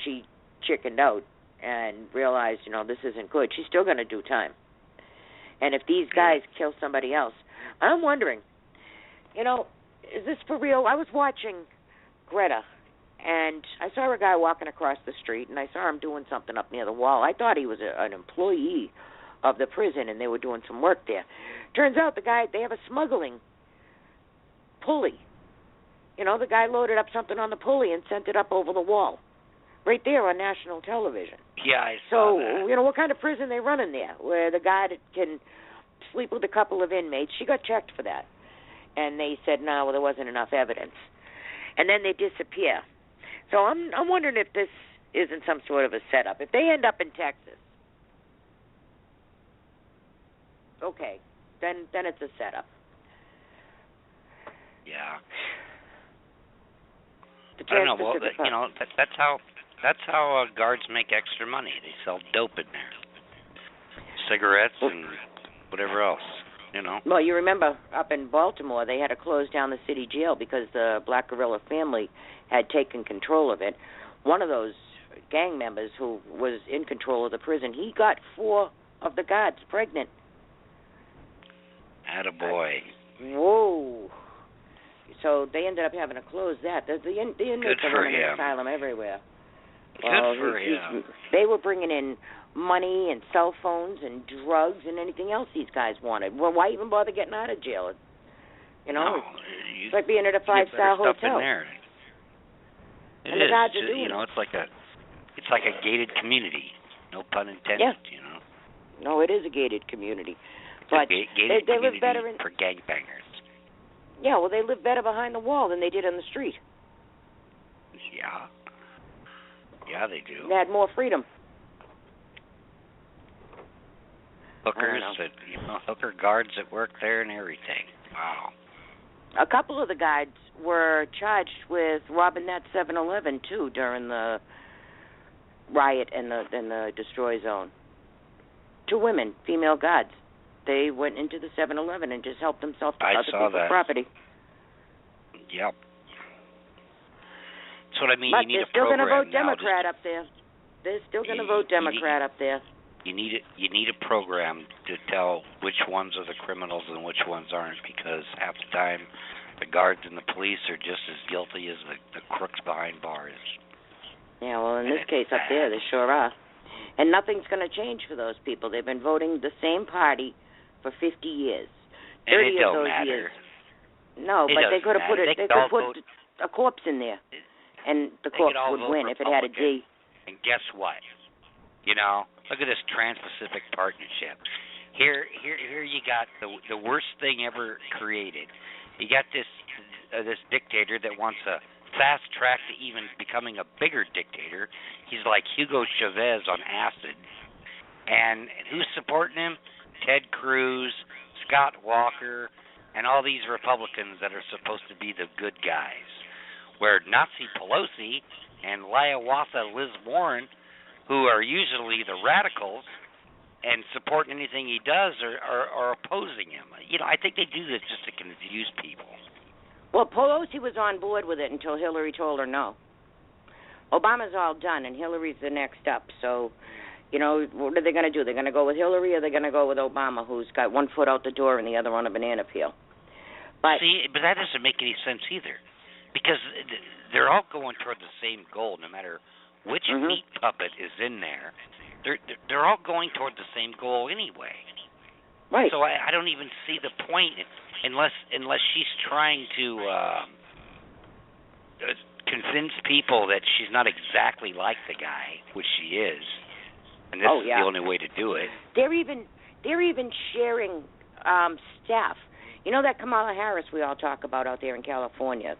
she chickened out and realized, this isn't good. She's still going to do time. And if these guys kill somebody else, I'm wondering, is this for real? I was watching Greta, and I saw a guy walking across the street, and I saw him doing something up near the wall. I thought he was an employee of the prison, and they were doing some work there. Turns out they have a smuggling pulley. The guy loaded up something on the pulley and sent it up over the wall, right there on national television. Yeah, I saw that. So, what kind of prison they running there, where the guy that can sleep with a couple of inmates? She got checked for that, and they said, no, there wasn't enough evidence. And then they disappear. So I'm wondering if this isn't some sort of a setup. If they end up in Texas, okay, then it's a setup. Yeah. I don't know. Well, that's how guards make extra money. They sell dope in there, cigarettes and whatever else. Well, you remember up in Baltimore, they had to close down the city jail because the Black Guerrilla family had taken control of it. One of those gang members who was in control of the prison, he got 4 of the guards pregnant. Attaboy. Whoa. So they ended up having to close that. The inmates are running an asylum everywhere. Good for him. They were bringing in money and cell phones and drugs and anything else these guys wanted. Well, why even bother getting out of jail? It's like being at a 5-star hotel. In there. It and is. The guards are doing it's like a gated community. No pun intended. Yeah. No, it is a gated community. But gated they live better for gangbangers. Yeah, well, they live better behind the wall than they did on the street. Yeah. Yeah, they do. They had more freedom. Hookers, hooker guards that work there and everything. Wow. A couple of the guards were charged with robbing that 7-Eleven too during the riot in the destroy zone. 2 women, female guards. They went into the 7-Eleven and just helped themselves to other people's property. Yep. That's what I mean. But you need they're still going to vote now. Democrat up there. They're still going to vote Democrat up there. You need a program to tell which ones are the criminals and which ones aren't, because half the time the guards and the police are just as guilty as the crooks behind bars. Yeah, well, in this case up there, they sure are. And nothing's going to change for those people. They've been voting the same party for 50 years. 30 and it of don't those matter. years. No, but they could have put a corpse in there, and the corpse would win if it had a D. And guess what? Look at this Trans-Pacific Partnership. Here you got the worst thing ever created. You got this dictator that wants a fast track to even becoming a bigger dictator. He's like Hugo Chavez on acid. And who's supporting him? Ted Cruz, Scott Walker, and all these Republicans that are supposed to be the good guys. Where Nazi Pelosi and Hiawatha Liz Warren who are usually the radicals and support anything he does are opposing him. I think they do this just to confuse people. Well, Pelosi was on board with it until Hillary told her no. Obama's all done, and Hillary's the next up. So, what are they going to do? They're going to go with Hillary, or they're going to go with Obama, who's got one foot out the door and the other on a banana peel? But that doesn't make any sense either, because they're all going toward the same goal, no matter which meat puppet is in there. They're all going toward the same goal anyway. Right. So I don't even see the point unless she's trying to convince people that she's not exactly like the guy, which she is, and this is the only way to do it. They're even sharing staff. You know that Kamala Harris we all talk about out there in California?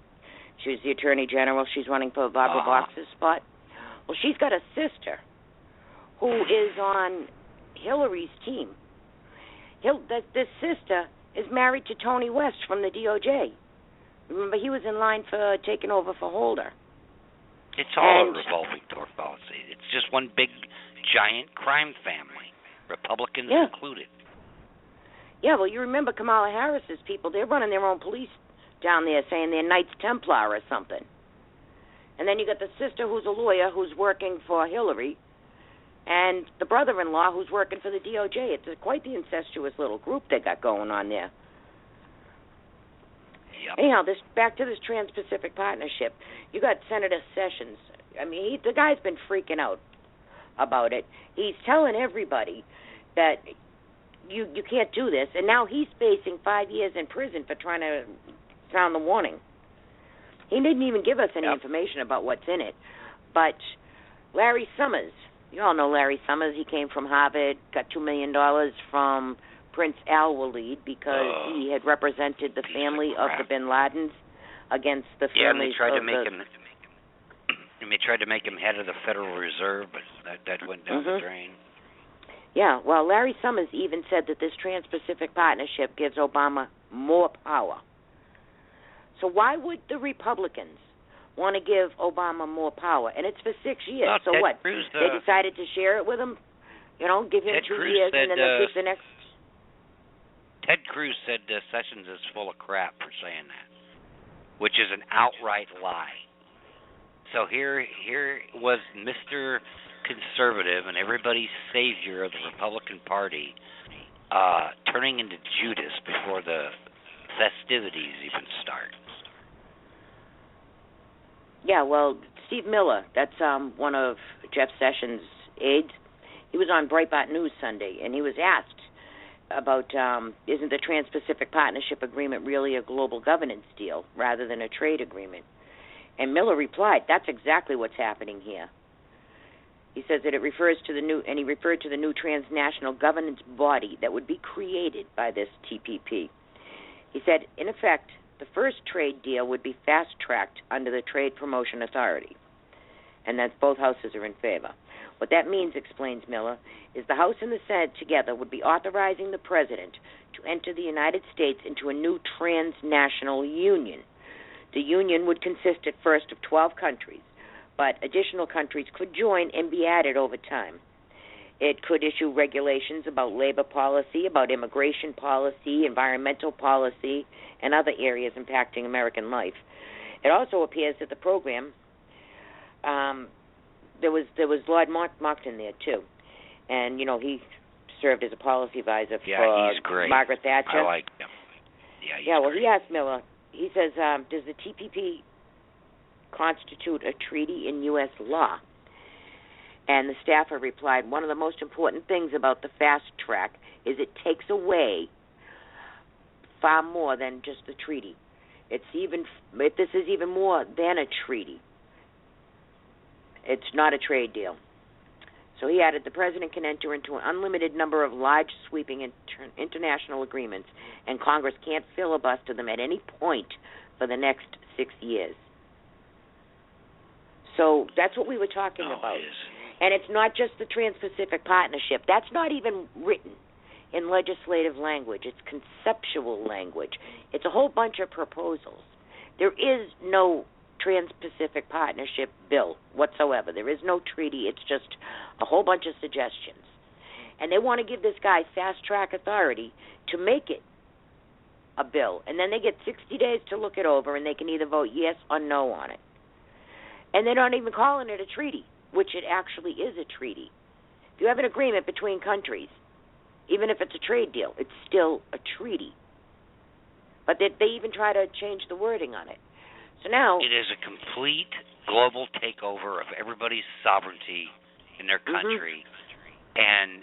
She was the Attorney General. She's running for Barbara Boxer's spot. Well, she's got a sister who is on Hillary's team. This sister is married to Tony West from the DOJ. Remember, he was in line for taking over for Holder. It's all a revolving door policy. It's just one big, giant crime family, Republicans included. Yeah, well, you remember Kamala Harris's people, they're running their own police down there saying they're Knights Templar or something. And then you got the sister who's a lawyer who's working for Hillary, and the brother-in-law who's working for the DOJ. It's quite the incestuous little group they got going on there. Yep. Anyhow, back to this Trans-Pacific Partnership. You got Senator Sessions. I mean, the guy's been freaking out about it. He's telling everybody that you can't do this, and now he's facing 5 years in prison for trying to sound the warning. He didn't even give us any information about what's in it. But Larry Summers, you all know Larry Summers. He came from Harvard, got $2 million from Prince Al-Walid because he had represented the family of the Bin Ladens against the families they tried to make him. And they tried to make him head of the Federal Reserve, but that went down the drain. Yeah, well, Larry Summers even said that this Trans-Pacific Partnership gives Obama more power. So why would the Republicans want to give Obama more power? And it's for 6 years. Well, so Ted what? Cruz, they decided to share it with him? Give him Ted 2 Cruz years said, and then they'll keep the next... Ted Cruz said Sessions is full of crap for saying that, which is an outright lie. So here was Mr. Conservative and everybody's savior of the Republican Party turning into Judas before the festivities even start. Yeah, well, Steve Miller, that's one of Jeff Sessions' aides. He was on Breitbart News Sunday, and he was asked about isn't the Trans-Pacific Partnership Agreement really a global governance deal rather than a trade agreement? And Miller replied, that's exactly what's happening here. He says that it refers to he referred to the new transnational governance body that would be created by this TPP. He said, in effect, the first trade deal would be fast-tracked under the Trade Promotion Authority, and that both houses are in favor. What that means, explains Miller, is the House and the Senate together would be authorizing the President to enter the United States into a new transnational union. The union would consist at first of 12 countries, but additional countries could join and be added over time. It could issue regulations about labor policy, about immigration policy, environmental policy, and other areas impacting American life. It also appears that the program, there was Lord Monckton there too, and he served as a policy advisor for he's great. Margaret Thatcher. I like him. Yeah, well, great. He asked Miller. He says, does the TPP constitute a treaty in U.S. law? And the staffer replied, one of the most important things about the fast track is it takes away far more than just the treaty. This is even more than a treaty. It's not a trade deal. So he added, the President can enter into an unlimited number of large, sweeping international agreements, and Congress can't filibuster them at any point for the next 6 years. So that's what we were talking about. And it's not just the Trans-Pacific Partnership. That's not even written in legislative language. It's conceptual language. It's a whole bunch of proposals. There is no Trans-Pacific Partnership bill whatsoever. There is no treaty. It's just a whole bunch of suggestions. And they want to give this guy fast-track authority to make it a bill. And then they get 60 days to look it over, and they can either vote yes or no on it. And they're not even calling it a treaty, which it actually is a treaty. If you have an agreement between countries, even if it's a trade deal, it's still a treaty. But they even try to change the wording on it. So now it is a complete global takeover of everybody's sovereignty in their country, and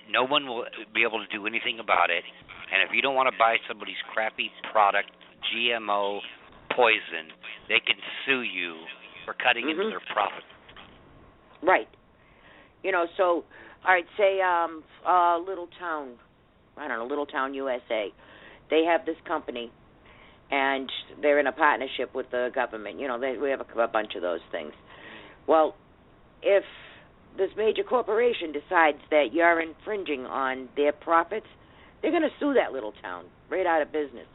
no one will be able to do anything about it. And if you don't want to buy somebody's crappy product, GMO poison, they can sue you for cutting into their profit. Right. You know, so, all right, say Little Town, I don't know, Little Town, USA. They have this company, and they're in a partnership with the government. You know, we have a bunch of those things. Well, if this major corporation decides that you're infringing on their profits, they're going to sue that little town right out of business.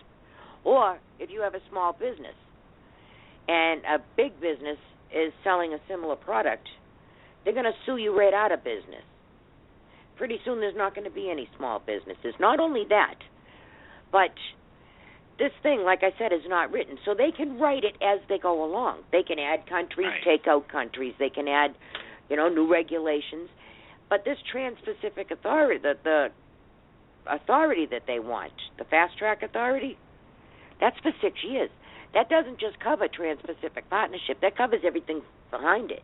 Or if you have a small business and a big business is selling a similar product, they're going to sue you right out of business. Pretty soon there's not going to be any small businesses. Not only that, but this thing, like I said, is not written. So they can write it as they go along. They can add countries, take out countries. They can add, new regulations. But this Trans-Pacific Authority, the authority that they want, the fast-track authority, that's for 6 years. That doesn't just cover Trans-Pacific Partnership. That covers everything behind it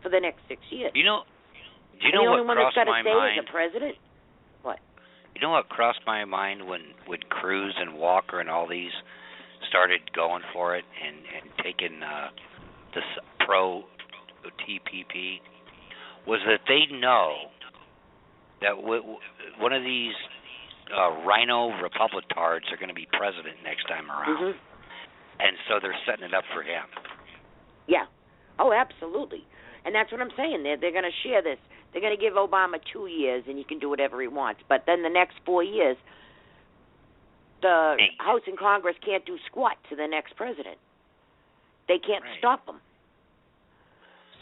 for the next 6 years. Do you know what crossed my mind? The only one that's got to say is the president. What? You know what crossed my mind when Cruz and Walker and all these started going for it and taking this pro-TPP was that they know that one of these rhino Republicards are going to be president next time around. And so they're setting it up for him. Yeah. Oh, absolutely. And that's what I'm saying. They're going to share this. They're going to give Obama 2 years, and he can do whatever he wants. But then the next 4 years, the House and Congress can't do squat to the next president. They can't stop him.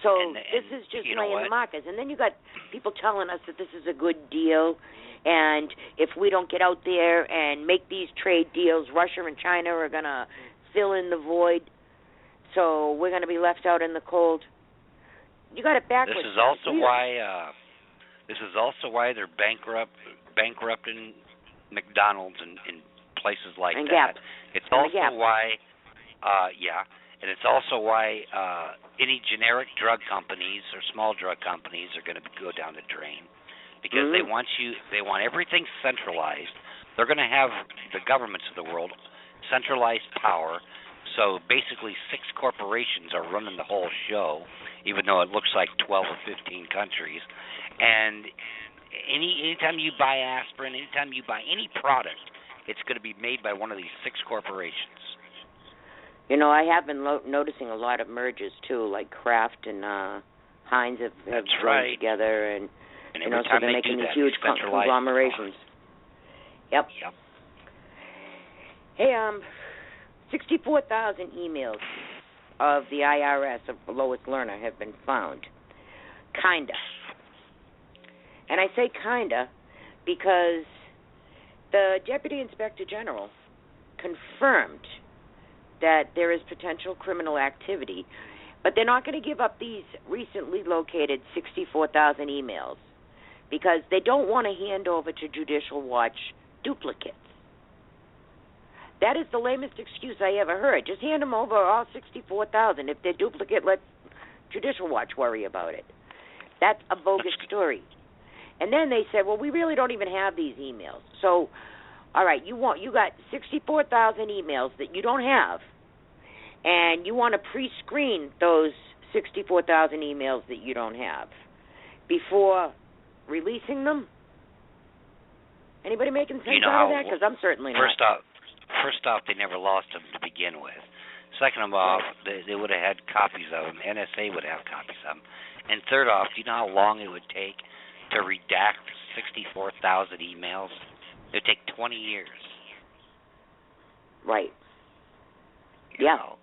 So this is just laying the markers. And then you got people telling us that this is a good deal, and if we don't get out there and make these trade deals, Russia and China are going to fill in the void, so we're going to be left out in the cold. You got it backwards. This is also why they're bankrupting McDonald's and places like and that. Gap. It's also why, and it's also why any generic drug companies or small drug companies are going to go down the drain because they want everything centralized. They're going to have the governments of the world centralized power. So basically 6 corporations are running the whole show, even though it looks like 12 or 15 countries. And anytime you buy aspirin, anytime you buy any product, it's going to be made by one of these 6 corporations. I have been noticing a lot of mergers, too, like Kraft and Heinz have joined together. And so they're making these huge conglomerations. Yep. Hey, 64,000 emails of the IRS of Lois Lerner have been found. Kinda. And I say kinda because the Deputy Inspector General confirmed that there is potential criminal activity, but they're not going to give up these recently located 64,000 emails because they don't want to hand over to Judicial Watch duplicates. That is the lamest excuse I ever heard. Just hand them over all 64,000. If they're duplicate, let Judicial Watch worry about it. That's a bogus story. And then they said, well, we really don't even have these emails. So, all right, you got 64,000 emails that you don't have, and you want to pre-screen those 64,000 emails that you don't have before releasing them? Anybody making sense out of that? Because I'm certainly not. First off, they never lost them to begin with. Second of all, they would have had copies of them. NSA would have copies of them. And third off, do you know how long it would take to redact 64,000 emails? It would take 20 years. Right. You know.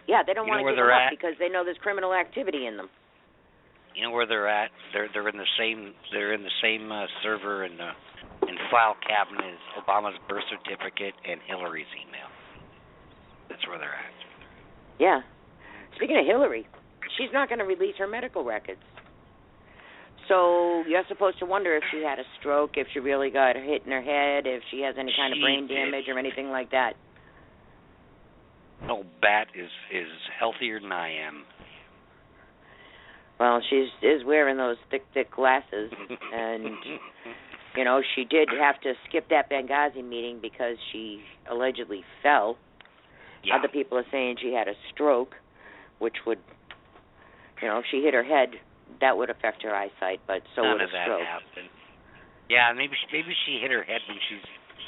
Yeah, they don't want to give them up at? because they know there's criminal activity in them. You know where they're at? They're in the same server and file cabinet as Obama's birth certificate and Hillary's email. That's where they're at. Yeah. Speaking of Hillary, she's not going to release her medical records. So you're supposed to wonder if she had a stroke, if she really got hit in her head, if she has any kind of brain damage or anything like that. No, Bat is healthier than I am. Well, she is wearing those thick glasses, and, you know, she did have to skip that Benghazi meeting because she allegedly fell. Yeah. Other people are saying she had a stroke, which would, you know, if she hit her head, that would affect her eyesight, but so None would a of that stroke. happened. Yeah, maybe she hit her head when she's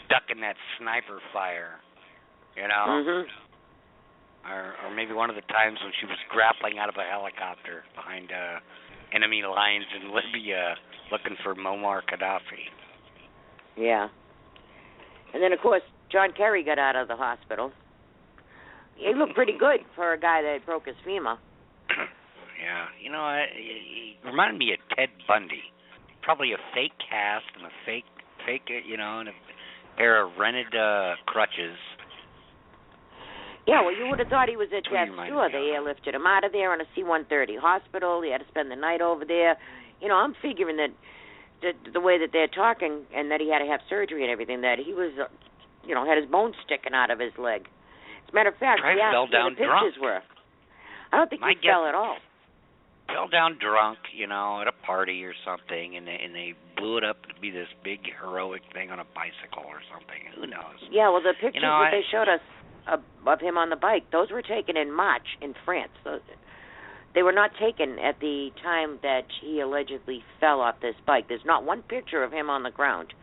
ducking that sniper fire, you know? Mm-hmm. Or maybe one of the times when she was grappling out of a helicopter behind enemy lines in Libya looking for Muammar Gaddafi. Yeah. And then, of course, John Kerry got out of the hospital. He looked pretty good for a guy that broke his femur. Yeah. You know, he reminded me of Ted Bundy. Probably a fake cast and a fake, you know, and a pair of rented crutches. Yeah, well, you would have thought he was at death's door. They airlifted him out of there on a C-130 hospital. He had to spend the night over there. You know, I'm figuring that the way that they're talking and that he had to have surgery and everything, that he was, you know, had his bones sticking out of his leg. As a matter of fact, he fell down the pictures drunk. were. I don't think he fell at all. Fell down drunk, you know, at a party or something, and they blew it up to be this big heroic thing on a bicycle or something. Who knows? Yeah, well, the pictures that they showed us of him on the bike, those were taken in March in France. They were not taken at the time that he allegedly fell off this bike. There's not one picture of him on the ground.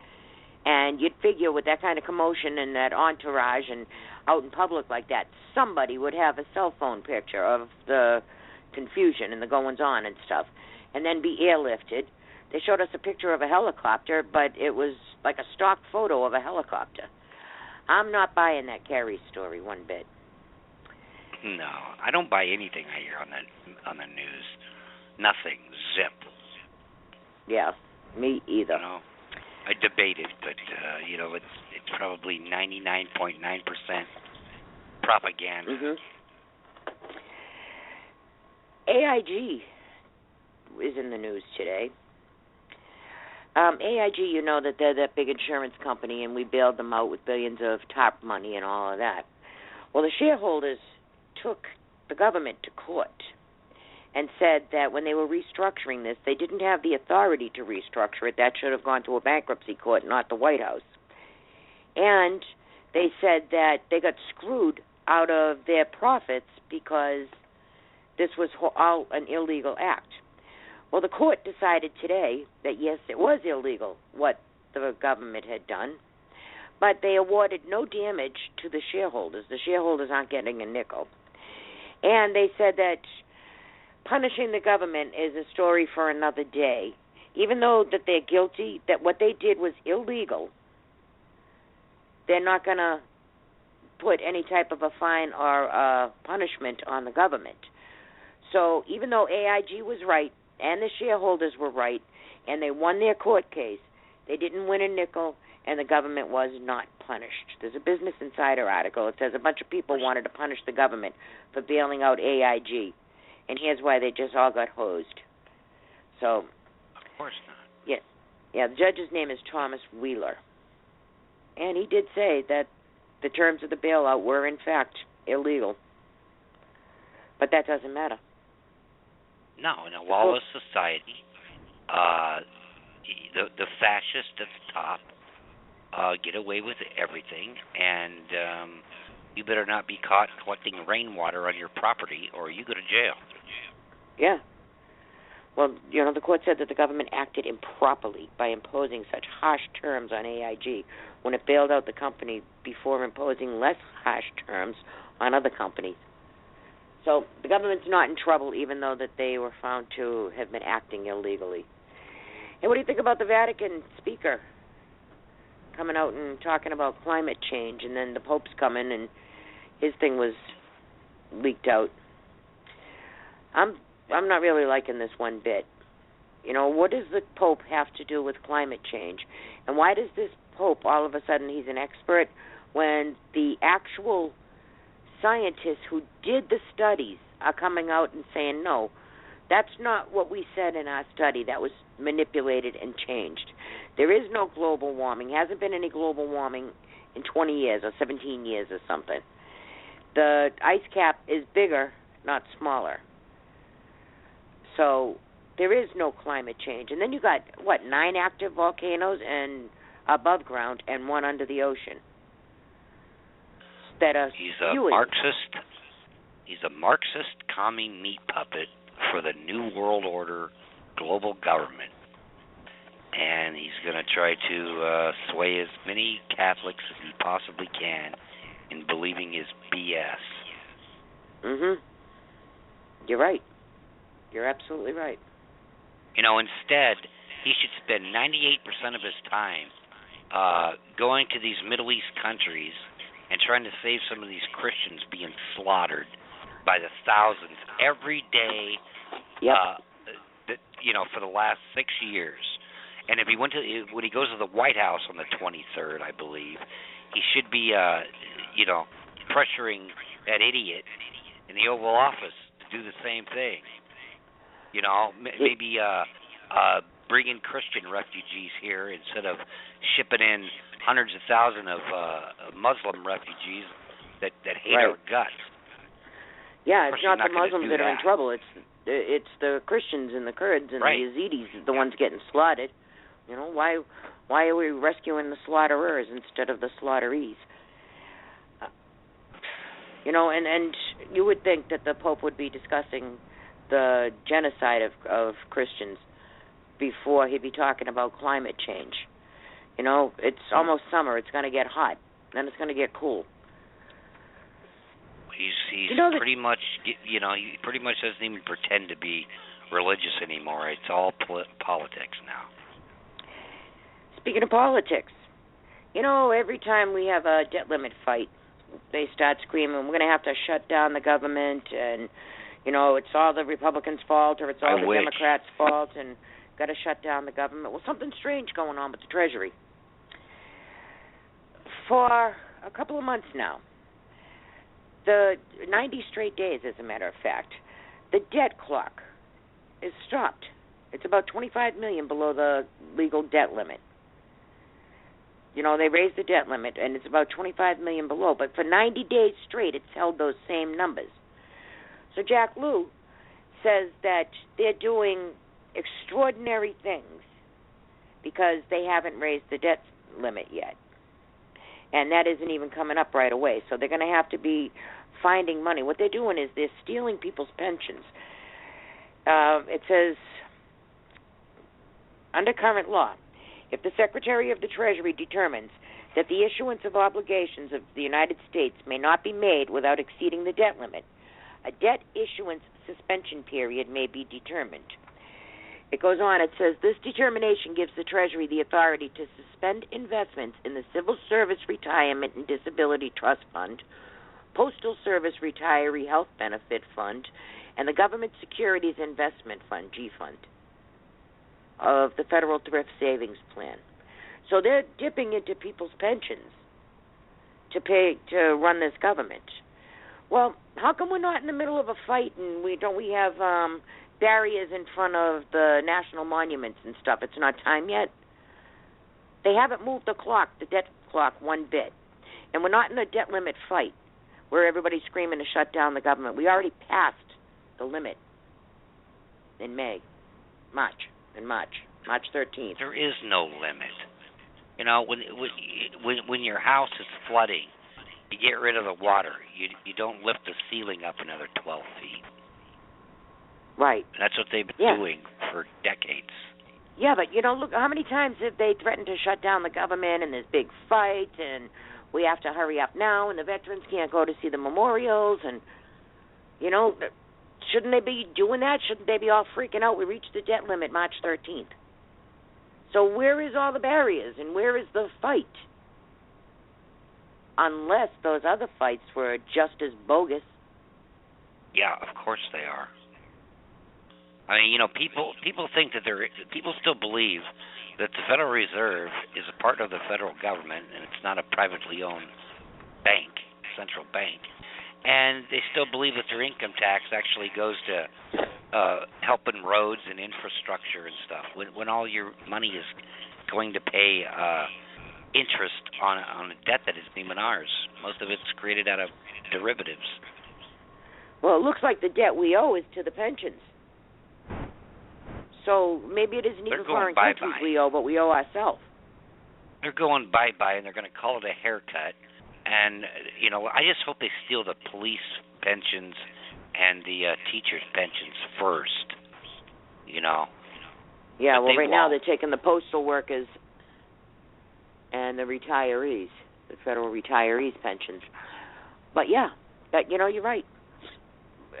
And you'd figure with that kind of commotion and that entourage and out in public like that, somebody would have a cell phone picture of the confusion and the goings-on and stuff, and then be airlifted. They showed us a picture of a helicopter, but it was like a stock photo of a helicopter. I'm not buying that Kerry story one bit. No, I don't buy anything I hear on the news. Nothing. Zip. Yeah, me either. You know, I debate it, but you know, it's probably 99.9% propaganda. Mm-hmm. AIG is in the news today. AIG, you know that they're that big insurance company, and we bailed them out with billions of TARP money and all of that. Well, the shareholders took the government to court and said that when they were restructuring this, they didn't have the authority to restructure it. That should have gone to a bankruptcy court, not the White House. And they said that they got screwed out of their profits because this was all an illegal act. Well, the court decided today that, yes, it was illegal what the government had done, but they awarded no damage to the shareholders. The shareholders aren't getting a nickel. And they said that punishing the government is a story for another day. Even though that they're guilty, that what they did was illegal, they're not going to put any type of a fine or punishment on the government. So even though AIG was right and the shareholders were right and they won their court case, they didn't win a nickel and the government was not punished. There's a Business Insider article. It says a bunch of people wanted to punish the government for bailing out AIG. And here's why they just all got hosed. So, of course not. Yeah, the judge's name is Thomas Wheeler. And he did say that the terms of the bailout were, in fact, illegal. But that doesn't matter. No, in a lawless society, the fascists at the top get away with everything, and you better not be caught collecting rainwater on your property or you go to jail. Yeah. Well, you know, the court said that the government acted improperly by imposing such harsh terms on AIG when it bailed out the company before imposing less harsh terms on other companies. So the government's not in trouble, even though that they were found to have been acting illegally. Hey, what do you think about the Vatican speaker coming out and talking about climate change, and then the Pope's coming, and his thing was leaked out. I'm not really liking this one bit. You know, what does the Pope have to do with climate change? And why does this Pope, all of a sudden, he's an expert, when the actual scientists who did the studies are coming out and saying, no, that's not what we said in our study. That was manipulated and changed. There is no global warming. Hasn't been any global warming in 20 years or 17 years or something. The ice cap is bigger, not smaller. So there is no climate change. And then you got, 9 active volcanoes and above ground and 1 under the ocean that are He's a Marxist commie meat puppet for the New World Order global government. And he's going to try to sway as many Catholics as he possibly can in believing his BS. You're right. You're absolutely right. You know, instead, he should spend 98% of his time going to these Middle East countries and trying to save some of these Christians being slaughtered by the thousands every day, for the last 6 years. And if when he goes to the White House on the 23rd, I believe, he should be, pressuring that idiot in the Oval Office to do the same thing. You know, maybe bring in Christian refugees here instead of shipping in hundreds of thousands of Muslim refugees that hate our guts. Yeah, it's not the Muslims that are in trouble. It's the Christians and the Kurds and the Yazidis, the ones getting slaughtered. You know, why are we rescuing the slaughterers instead of the slaughterees? And you would think that the Pope would be discussing the genocide of Christians before he'd be talking about climate change. You know, it's almost summer. It's going to get hot. Then it's going to get cool. He's pretty much, he pretty much doesn't even pretend to be religious anymore. It's all politics now. Speaking of politics, every time we have a debt limit fight, they start screaming, we're going to have to shut down the government, and, it's all the Republicans' fault, or it's all the Democrats' fault, and got to shut down the government. Well, something strange going on with the Treasury. For a couple of months now, the 90 straight days, as a matter of fact, the debt clock is stopped. It's about $25 million below the legal debt limit. They raised the debt limit, and it's about $25 million below. But for 90 days straight, it's held those same numbers. So Jack Lew says that they're doing extraordinary things because they haven't raised the debt limit yet. And that isn't even coming up right away. So they're going to have to be finding money. What they're doing is they're stealing people's pensions. It says, under current law, if the Secretary of the Treasury determines that the issuance of obligations of the United States may not be made without exceeding the debt limit, a debt issuance suspension period may be determined. It goes on, it says, this determination gives the Treasury the authority to suspend investments in the Civil Service Retirement and Disability Trust Fund, Postal Service Retiree Health Benefit Fund, and the Government Securities Investment Fund, G-Fund, of the Federal Thrift Savings Plan. So they're dipping into people's pensions to run this government. Well, how come we're not in the middle of a fight and we have barriers in front of the national monuments and stuff? It's not time yet. They haven't moved the clock, the debt clock, one bit. And we're not in a debt limit fight where everybody's screaming to shut down the government. We already passed the limit in March 13th. There is no limit. When your house is flooding, you get rid of the water. You don't lift the ceiling up another 12 feet. Right. And that's what they've been doing for decades. Yeah, but, look, how many times have they threatened to shut down the government, and there's big fights, and we have to hurry up now, and the veterans can't go to see the memorials, and, shouldn't they be doing that? Shouldn't they be all freaking out? We reached the debt limit March 13th. So where is all the barriers, and where is the fight? Unless those other fights were just as bogus. Yeah, of course they are. I mean, people think that people still believe that the Federal Reserve is a part of the federal government and it's not a privately owned bank, central bank. And they still believe that their income tax actually goes to helping roads and infrastructure and stuff. When all your money is going to pay interest on a debt that isn't even ours. Most of it's created out of derivatives. Well, it looks like the debt we owe is to the pensions. So maybe it isn't even foreign countries we owe, but we owe ourselves. They're going bye-bye, and they're going to call it a haircut. And, I just hope they steal the police pensions and the teachers' pensions first, Yeah, but well, right now won't. they're taking the postal workers and the retirees, the federal retirees' pensions. But, yeah, you're right.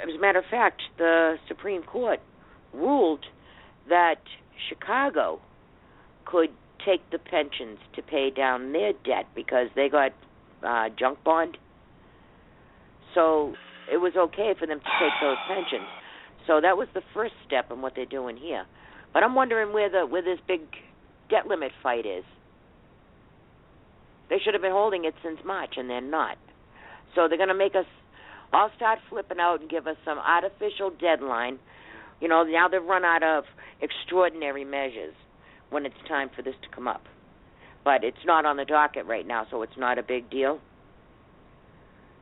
As a matter of fact, the Supreme Court ruled that Chicago could take the pensions to pay down their debt because they got junk bond. So it was okay for them to take those pensions. So that was the first step in what they're doing here. But I'm wondering where this big debt limit fight is. They should have been holding it since March, and they're not. So they're going to make us all start flipping out and give us some artificial deadline. Now they've run out of extraordinary measures when it's time for this to come up. But it's not on the docket right now, so it's not a big deal.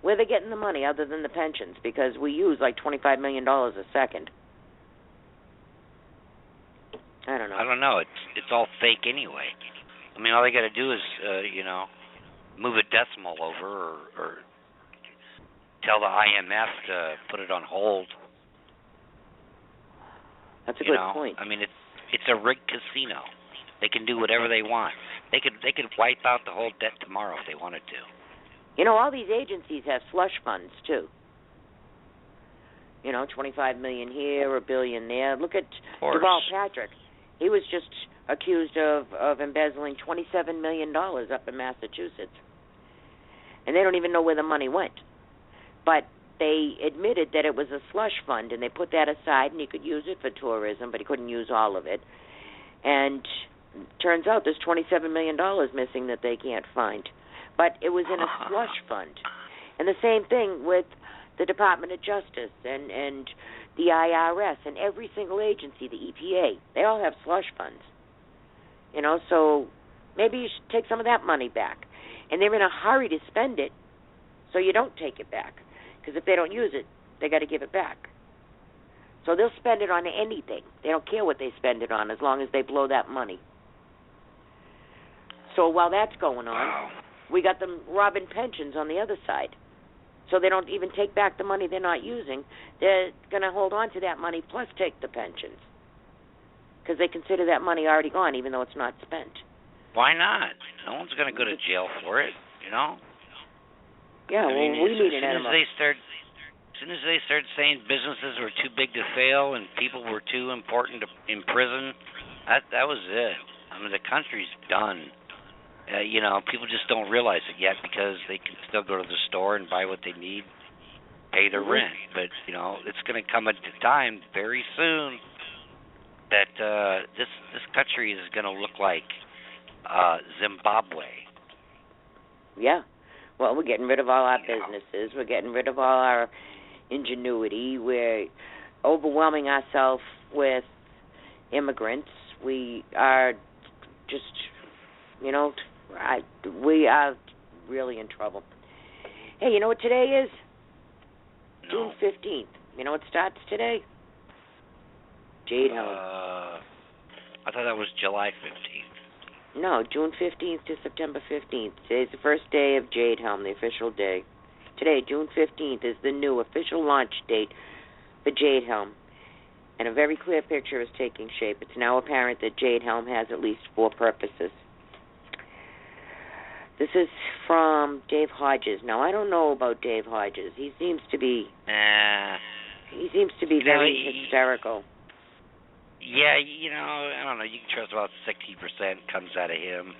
Where are they getting the money other than the pensions? Because we use like $25 million a second. I don't know. I don't know. It's all fake anyway. I mean, all they got to do is, move a decimal over or tell the IMF to put it on hold. That's a good point. I mean, it's a rigged casino. They can do whatever they want. They could wipe out the whole debt tomorrow if they wanted to. All these agencies have slush funds too. $25 million here, $1 billion there. Look at Deval Patrick. He was just accused of embezzling $27 million up in Massachusetts. And they don't even know where the money went. But they admitted that it was a slush fund, and they put that aside, and he could use it for tourism, but he couldn't use all of it. And turns out there's $27 million missing that they can't find. But it was in a slush fund. And the same thing with the Department of Justice and the IRS and every single agency, the EPA. They all have slush funds. So maybe you should take some of that money back. And they're in a hurry to spend it, so you don't take it back. Because if they don't use it, they got to give it back. So they'll spend it on anything. They don't care what they spend it on as long as they blow that money. So while that's going on, we got them robbing pensions on the other side. So they don't even take back the money they're not using. They're going to hold on to that money plus take the pensions. Because they consider that money already gone even though it's not spent. Why not? No one's going to go to jail for it, Yeah, I mean, we need an enema. As soon as they start saying businesses were too big to fail and people were too important in prison, that was it. I mean, the country's done. People just don't realize it yet because they can still go to the store and buy what they need, pay their rent. But, it's going to come a time very soon that this country is going to look like Zimbabwe. Yeah. Well, we're getting rid of all our businesses. We're getting rid of all our ingenuity. We're overwhelming ourselves with immigrants. We are just, we are really in trouble. Hey, you know what today is? No. June 15th. You know what starts today? Jade Helm. I thought that was July 15th. No, June 15th to September 15th. Today's the first day of Jade Helm, the official day. Today, June 15th, is the new official launch date for Jade Helm. And a very clear picture is taking shape. It's now apparent that Jade Helm has at least 4 purposes. This is from Dave Hodges. Now, I don't know about Dave Hodges. He seems to be very hysterical. Yeah, I don't know. You can trust about 60% comes out of him.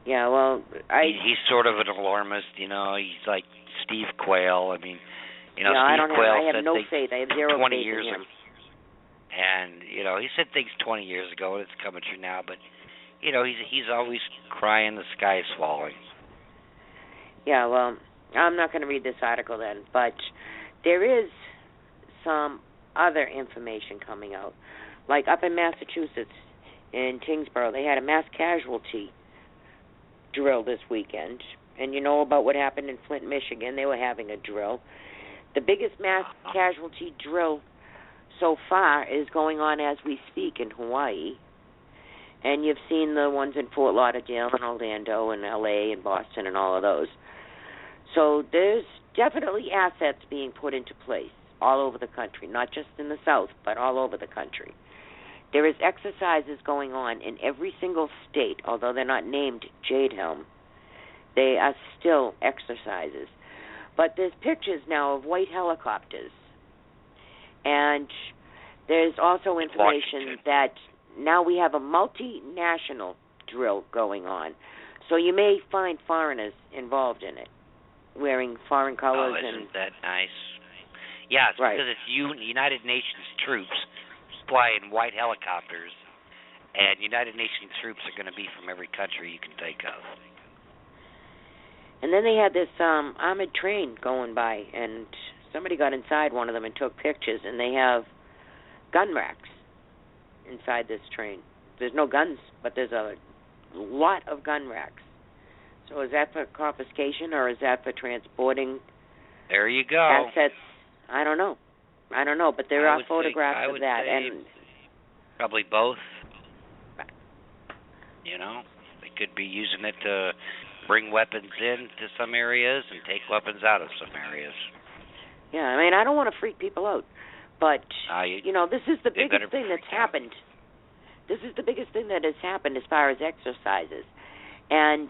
Yeah, well, He's sort of an alarmist, He's like Steve Quayle. I mean, You know, I Steve don't Quayle I have said no things faith. I have zero 20 faith years in him. ago. And, you know, he said things 20 years ago, and it's coming true now. But, you know, he's always crying the sky is falling. Yeah, well, I'm not going to read this article then, but there is some other information coming out. Like up in Massachusetts, in Tingsboro, they had a mass casualty drill this weekend. And you know about what happened in Flint, Michigan. They were having a drill. The biggest mass casualty drill so far is going on as we speak in Hawaii. And you've seen the ones in Fort Lauderdale and Orlando and L.A. and Boston and all of those. So there's definitely assets being put into place all over the country, not just in the South, but all over the country. There is exercises going on in every single state, although they're not named Jade Helm. They are still exercises. But there's pictures now of white helicopters. And there's also information that now we have a multinational drill going on. So you may find foreigners involved in it, wearing foreign colors. Isn't that nice? Yeah, it's right. Because it's United Nations troops flying white helicopters, and United Nations troops are going to be from every country you can think of. And then they had this armored train going by, and somebody got inside one of them and took pictures, and they have gun racks inside this train. There's no guns, but there's a lot of gun racks. So is that for confiscation, or is that for transporting there you go. assets? I don't know, but there are photographs of that. And probably both. You know, they could be using it to bring weapons into some areas and take weapons out of some areas. Yeah, I mean, I don't want to freak people out, but, you know, this is the biggest thing that's happened. This is the biggest thing that has happened as far as exercises. And,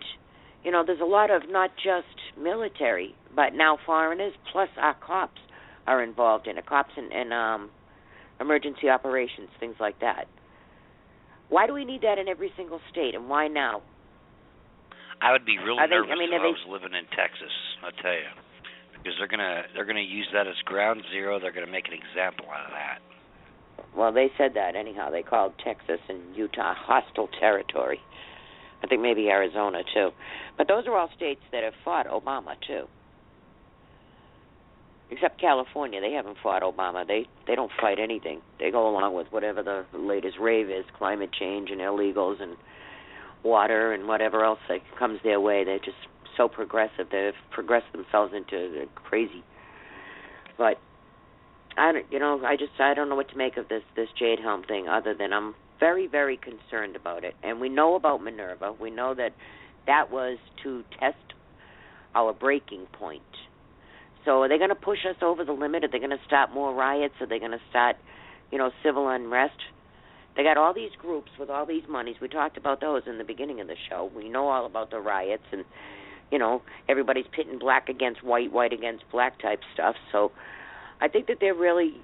you know, there's a lot of not just military, but now foreigners, plus our cops are involved in it, cops and emergency operations, things like that. Why do we need that in every single state, and why now? I would be real nervous if I was living in Texas, I'll tell you. Because they're gonna use that as ground zero. They're gonna make an example out of that. Well, they said that anyhow. They called Texas and Utah hostile territory. I think maybe Arizona too. But those are all states that have fought Obama too. Except California, they haven't fought Obama. They don't fight anything. They go along with whatever the latest rave is, climate change and illegals and water and whatever else that comes their way. They're just so progressive. They've progressed themselves into crazy. But I don't know what to make of this Jade Helm thing, other than I'm very, very concerned about it. And we know about Minerva. We know that was to test our breaking point. So are they going to push us over the limit? Are they going to start more riots? Are they going to start, civil unrest? They got all these groups with all these monies. We talked about those in the beginning of the show. We know all about the riots and, everybody's pitting black against white, white against black type stuff. So I think that they're really,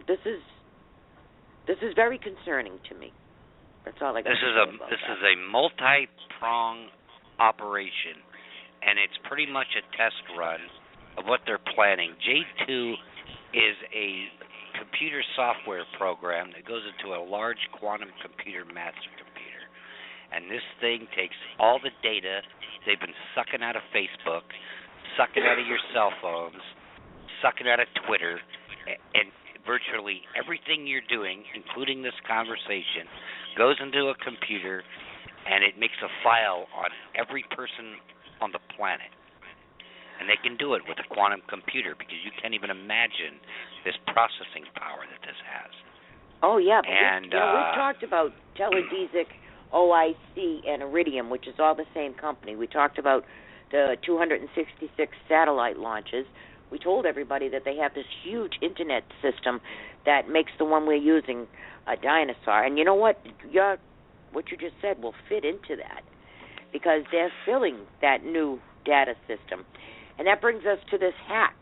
this is very concerning to me. That's all I got to say about that. This is a multi-pronged operation, and it's pretty much a test run of what they're planning. Jade 2 is a computer software program that goes into a large quantum computer master computer. And this thing takes all the data they've been sucking out of Facebook, sucking out of your cell phones, sucking out of Twitter, and virtually everything you're doing, including this conversation, goes into a computer, and it makes a file on every person on the planet. And they can do it with a quantum computer, because you can't even imagine this processing power that this has. Oh, yeah. But we've talked about Teledesic, OIC, and Iridium, which is all the same company. We talked about the 266 satellite launches. We told everybody that they have this huge internet system that makes the one we're using a dinosaur. And you know what? What you just said will fit into that, because they're filling that new data system. And that brings us to this hack.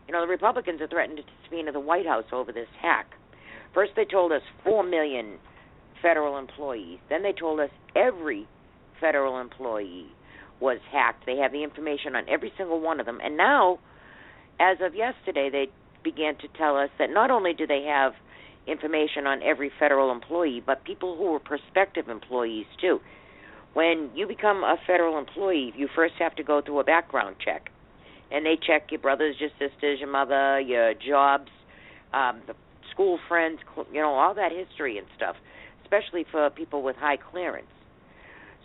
The Republicans are threatened to subpoena the White House over this hack. First they told us 4 million federal employees. Then they told us every federal employee was hacked. They have the information on every single one of them. And now, as of yesterday, they began to tell us that not only do they have information on every federal employee, but people who are prospective employees too. When you become a federal employee, you first have to go through a background check. And they check your brothers, your sisters, your mother, your jobs, the school friends, all that history and stuff, especially for people with high clearance.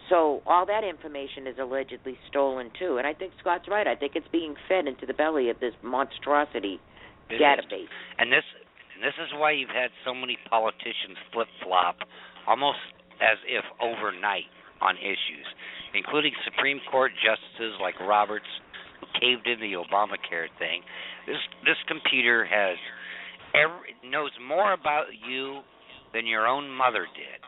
So all that information is allegedly stolen, too. And I think Scott's right. I think it's being fed into the belly of this monstrosity database. And this is why you've had so many politicians flip-flop almost as if overnight on issues, including Supreme Court justices like Roberts, who caved in the Obamacare thing. This computer knows more about you than your own mother did.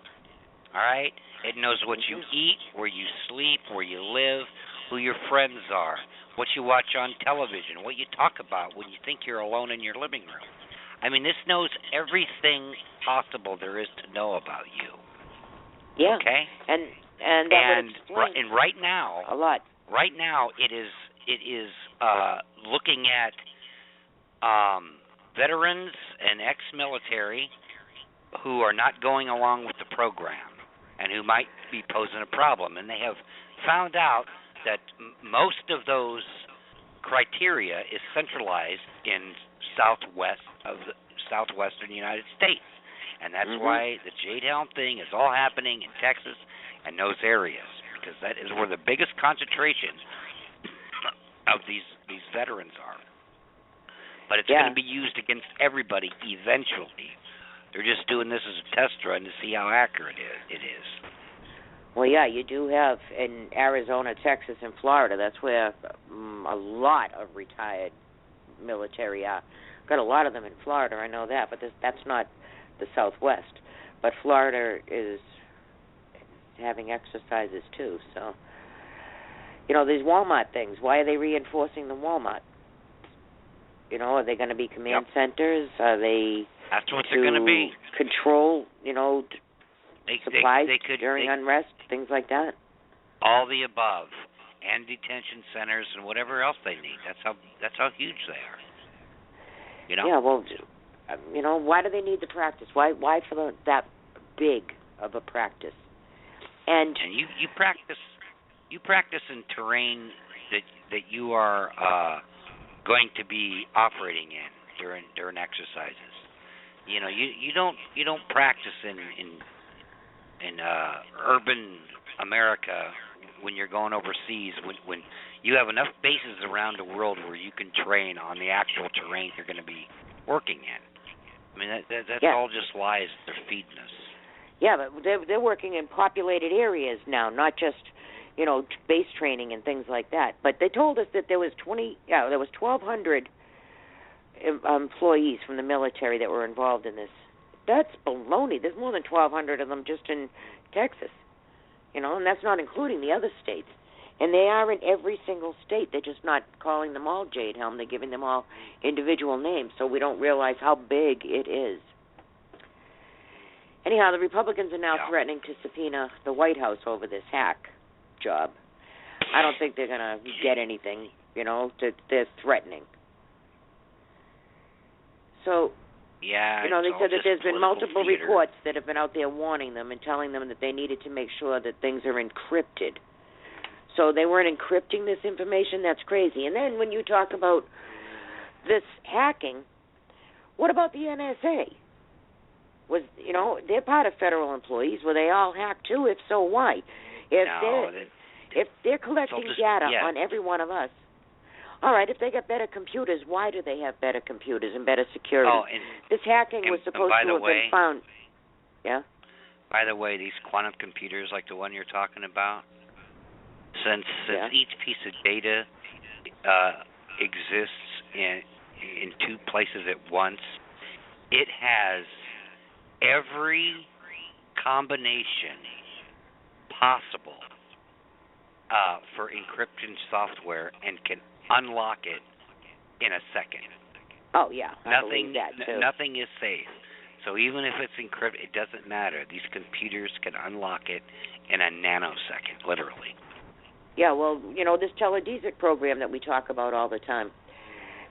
All right? It knows what you eat, where you sleep, where you live, who your friends are, what you watch on television, what you talk about when you think you're alone in your living room. I mean, this knows everything possible there is to know about you. Yeah. Okay? And that would explain and right now, a lot. Right now, it is looking at veterans and ex-military who are not going along with the program and who might be posing a problem. And they have found out that most of those criteria is centralized in southwestern United States. And that's why the Jade Helm thing is all happening in Texas and those areas, because that is where the biggest concentration of these veterans are. But it's going to be used against everybody eventually. They're just doing this as a test run to see how accurate it is. Well, yeah, you do have in Arizona, Texas, and Florida. That's where a lot of retired military are. Got a lot of them in Florida, I know that, but that's not the Southwest. But Florida is having exercises too. So, these Walmart things. Why are they reinforcing the Walmart? Are they going to be command centers? Are they? That's what they're going to be. Control, supplies during unrest, things like that. All the above, and detention centers and whatever else they need. That's how huge they are. Yeah, well, why do they need the practice? Why for that big of a practice? And you practice in terrain that you are going to be operating in during exercises. You don't practice in urban America when you're going overseas, when you have enough bases around the world where you can train on the actual terrain you're going to be working in. I mean, that's all just lies they're feeding us. Yeah, but they're working in populated areas now, not just, base training and things like that. But they told us that there was 1,200 employees from the military that were involved in this. That's baloney. There's more than 1,200 of them just in Texas, and that's not including the other states. And they are in every single state. They're just not calling them all Jade Helm. They're giving them all individual names, so we don't realize how big it is. Anyhow, the Republicans are now threatening to subpoena the White House over this hack job. I don't think they're going to get anything, they're threatening. So, they said that there's been multiple reports that have been out there warning them and telling them that they needed to make sure that things are encrypted. So they weren't encrypting this information? That's crazy. And then when you talk about this hacking, what about the NSA? They're part of federal employees. Were they all hacked too? If so, why? If they're collecting data on every one of us, all right, if they got better computers, why do they have better computers and better security? This hacking was supposed to have been found. Yeah? By the way, these quantum computers like the one you're talking about, since each piece of data exists in two places at once, it has every combination possible for encryption software and can unlock it in a second. Oh, yeah. I believe that, too. Nothing is safe. So even if it's encrypted, it doesn't matter. These computers can unlock it in a nanosecond, literally. Yeah, well, this teledesic program that we talk about all the time,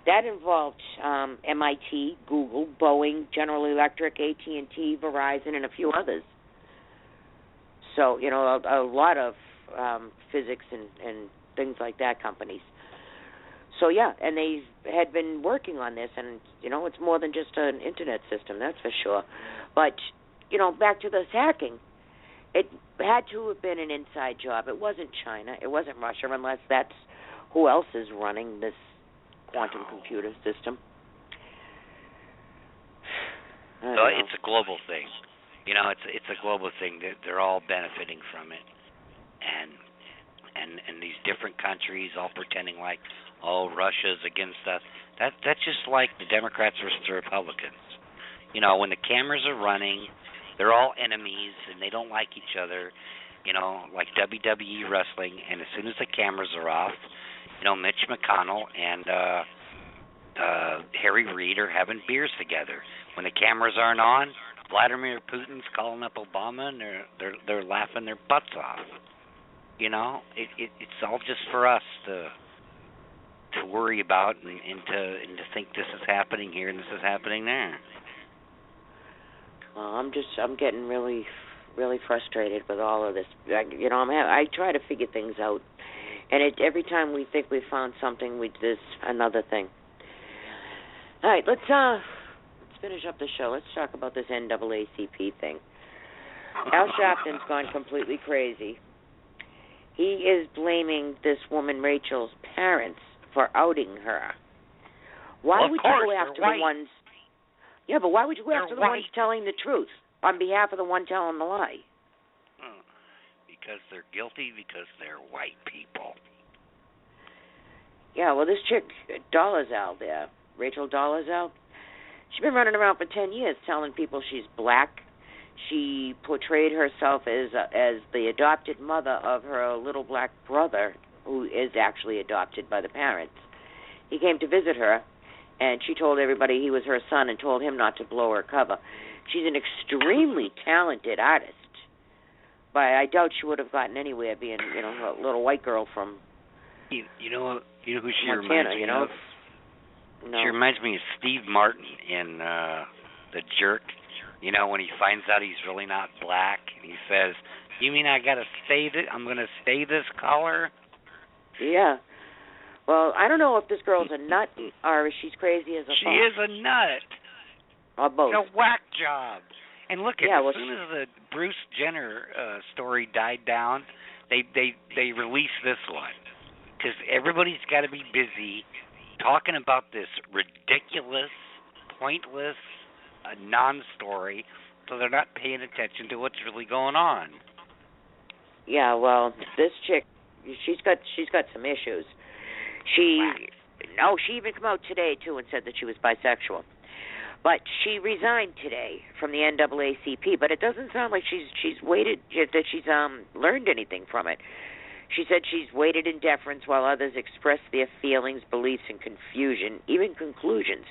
That involved MIT, Google, Boeing, General Electric, AT&T, Verizon, and a few others. So, a lot of physics and things like that companies. So, yeah, and they had been working on this, and, it's more than just an internet system, that's for sure. But, back to this hacking, it had to have been an inside job. It wasn't China. It wasn't Russia, unless that's who else is running this quantum computer system. So it's a global thing. It's a global thing. They're all benefiting from it, and these different countries all pretending like, Russia's against us. That's just like the Democrats versus the Republicans. When the cameras are running, they're all enemies and they don't like each other. Like WWE wrestling, and as soon as the cameras are off, Mitch McConnell and Harry Reid are having beers together. When the cameras aren't on, Vladimir Putin's calling up Obama, and they're laughing their butts off. It's all just for us to worry about and to think this is happening here and this is happening there. I'm getting really, really frustrated with all of this. I try to figure things out. And every time we think we found something, there's another thing. All right, let's finish up the show. Let's talk about this NAACP thing. Al Sharpton's gone completely crazy. He is blaming this woman, Rachel's parents, for outing her. Why would you go after the ones... Yeah, but why would you go after the ones telling the truth on behalf of the one telling the lie? Because they're guilty, because they're white people. Yeah, well, this chick, Dolezal there, Rachel Dolezal, she's been running around for 10 years telling people she's black. She portrayed herself as the adopted mother of her little black brother, who is actually adopted by the parents. He came to visit her, and she told everybody he was her son and told him not to blow her cover. She's an extremely talented artist. But I doubt she would have gotten anywhere being, a little white girl from you know who she Montana, reminds me of? No. She reminds me of Steve Martin in The Jerk. When he finds out he's really not black, and he says, "You mean I'm going to stay this color?" Yeah. Well, I don't know if this girl's a nut or if she's crazy as a She is a nut. Or both. It's a whack job. And look, as soon as the Bruce Jenner story died down, they released this one. Because everybody's got to be busy talking about this ridiculous, pointless, non-story, so they're not paying attention to what's really going on. Yeah, well, this chick, she's got some issues. She even came out today, too, and said that she was bisexual. But she resigned today from the NAACP, but it doesn't sound like she's waited, that she's learned anything from it. She said she's waited in deference while others express their feelings, beliefs, and confusion, even conclusions.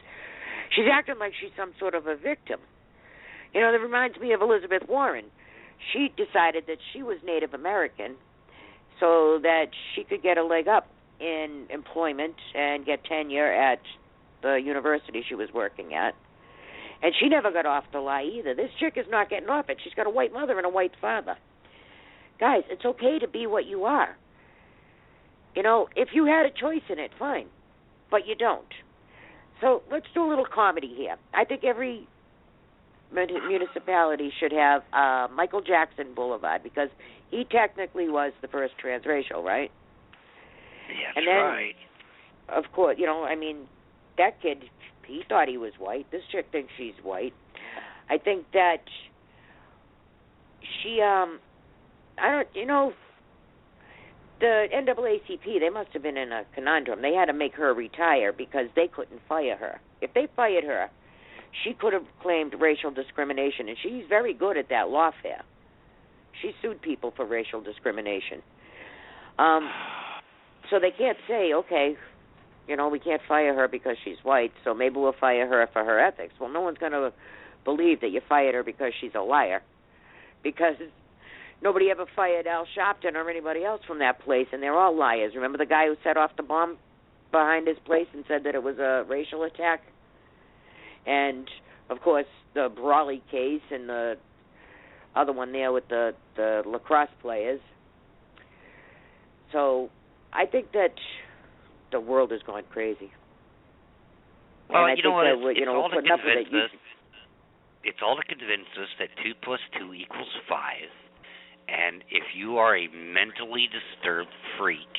She's acting like she's some sort of a victim. That reminds me of Elizabeth Warren. She decided that she was Native American so that she could get a leg up in employment and get tenure at the university she was working at. And she never got off the lie either. This chick is not getting off it. She's got a white mother and a white father. Guys, it's okay to be what you are. If you had a choice in it, fine. But you don't. So let's do a little comedy here. I think every municipality should have Michael Jackson Boulevard because he technically was the first transracial, right? Yes, and then, right. Of course, that kid, he thought he was white. This chick thinks she's white. I think that she, the NAACP, they must have been in a conundrum. They had to make her retire because they couldn't fire her. If they fired her, she could have claimed racial discrimination, and she's very good at that lawfare. She sued people for racial discrimination. So they can't say, okay, we can't fire her because she's white, so maybe we'll fire her for her ethics. Well, no one's going to believe that you fired her because she's a liar, because nobody ever fired Al Sharpton or anybody else from that place, and they're all liars. Remember the guy who set off the bomb behind his place and said that it was a racial attack. And, of course, the Brawley case and the other one there with the lacrosse players. So I think that the world is going crazy. Well, and I you know what? That, it's all to convince us. It's all to convince us that 2 + 2 = 5. And if you are a mentally disturbed freak,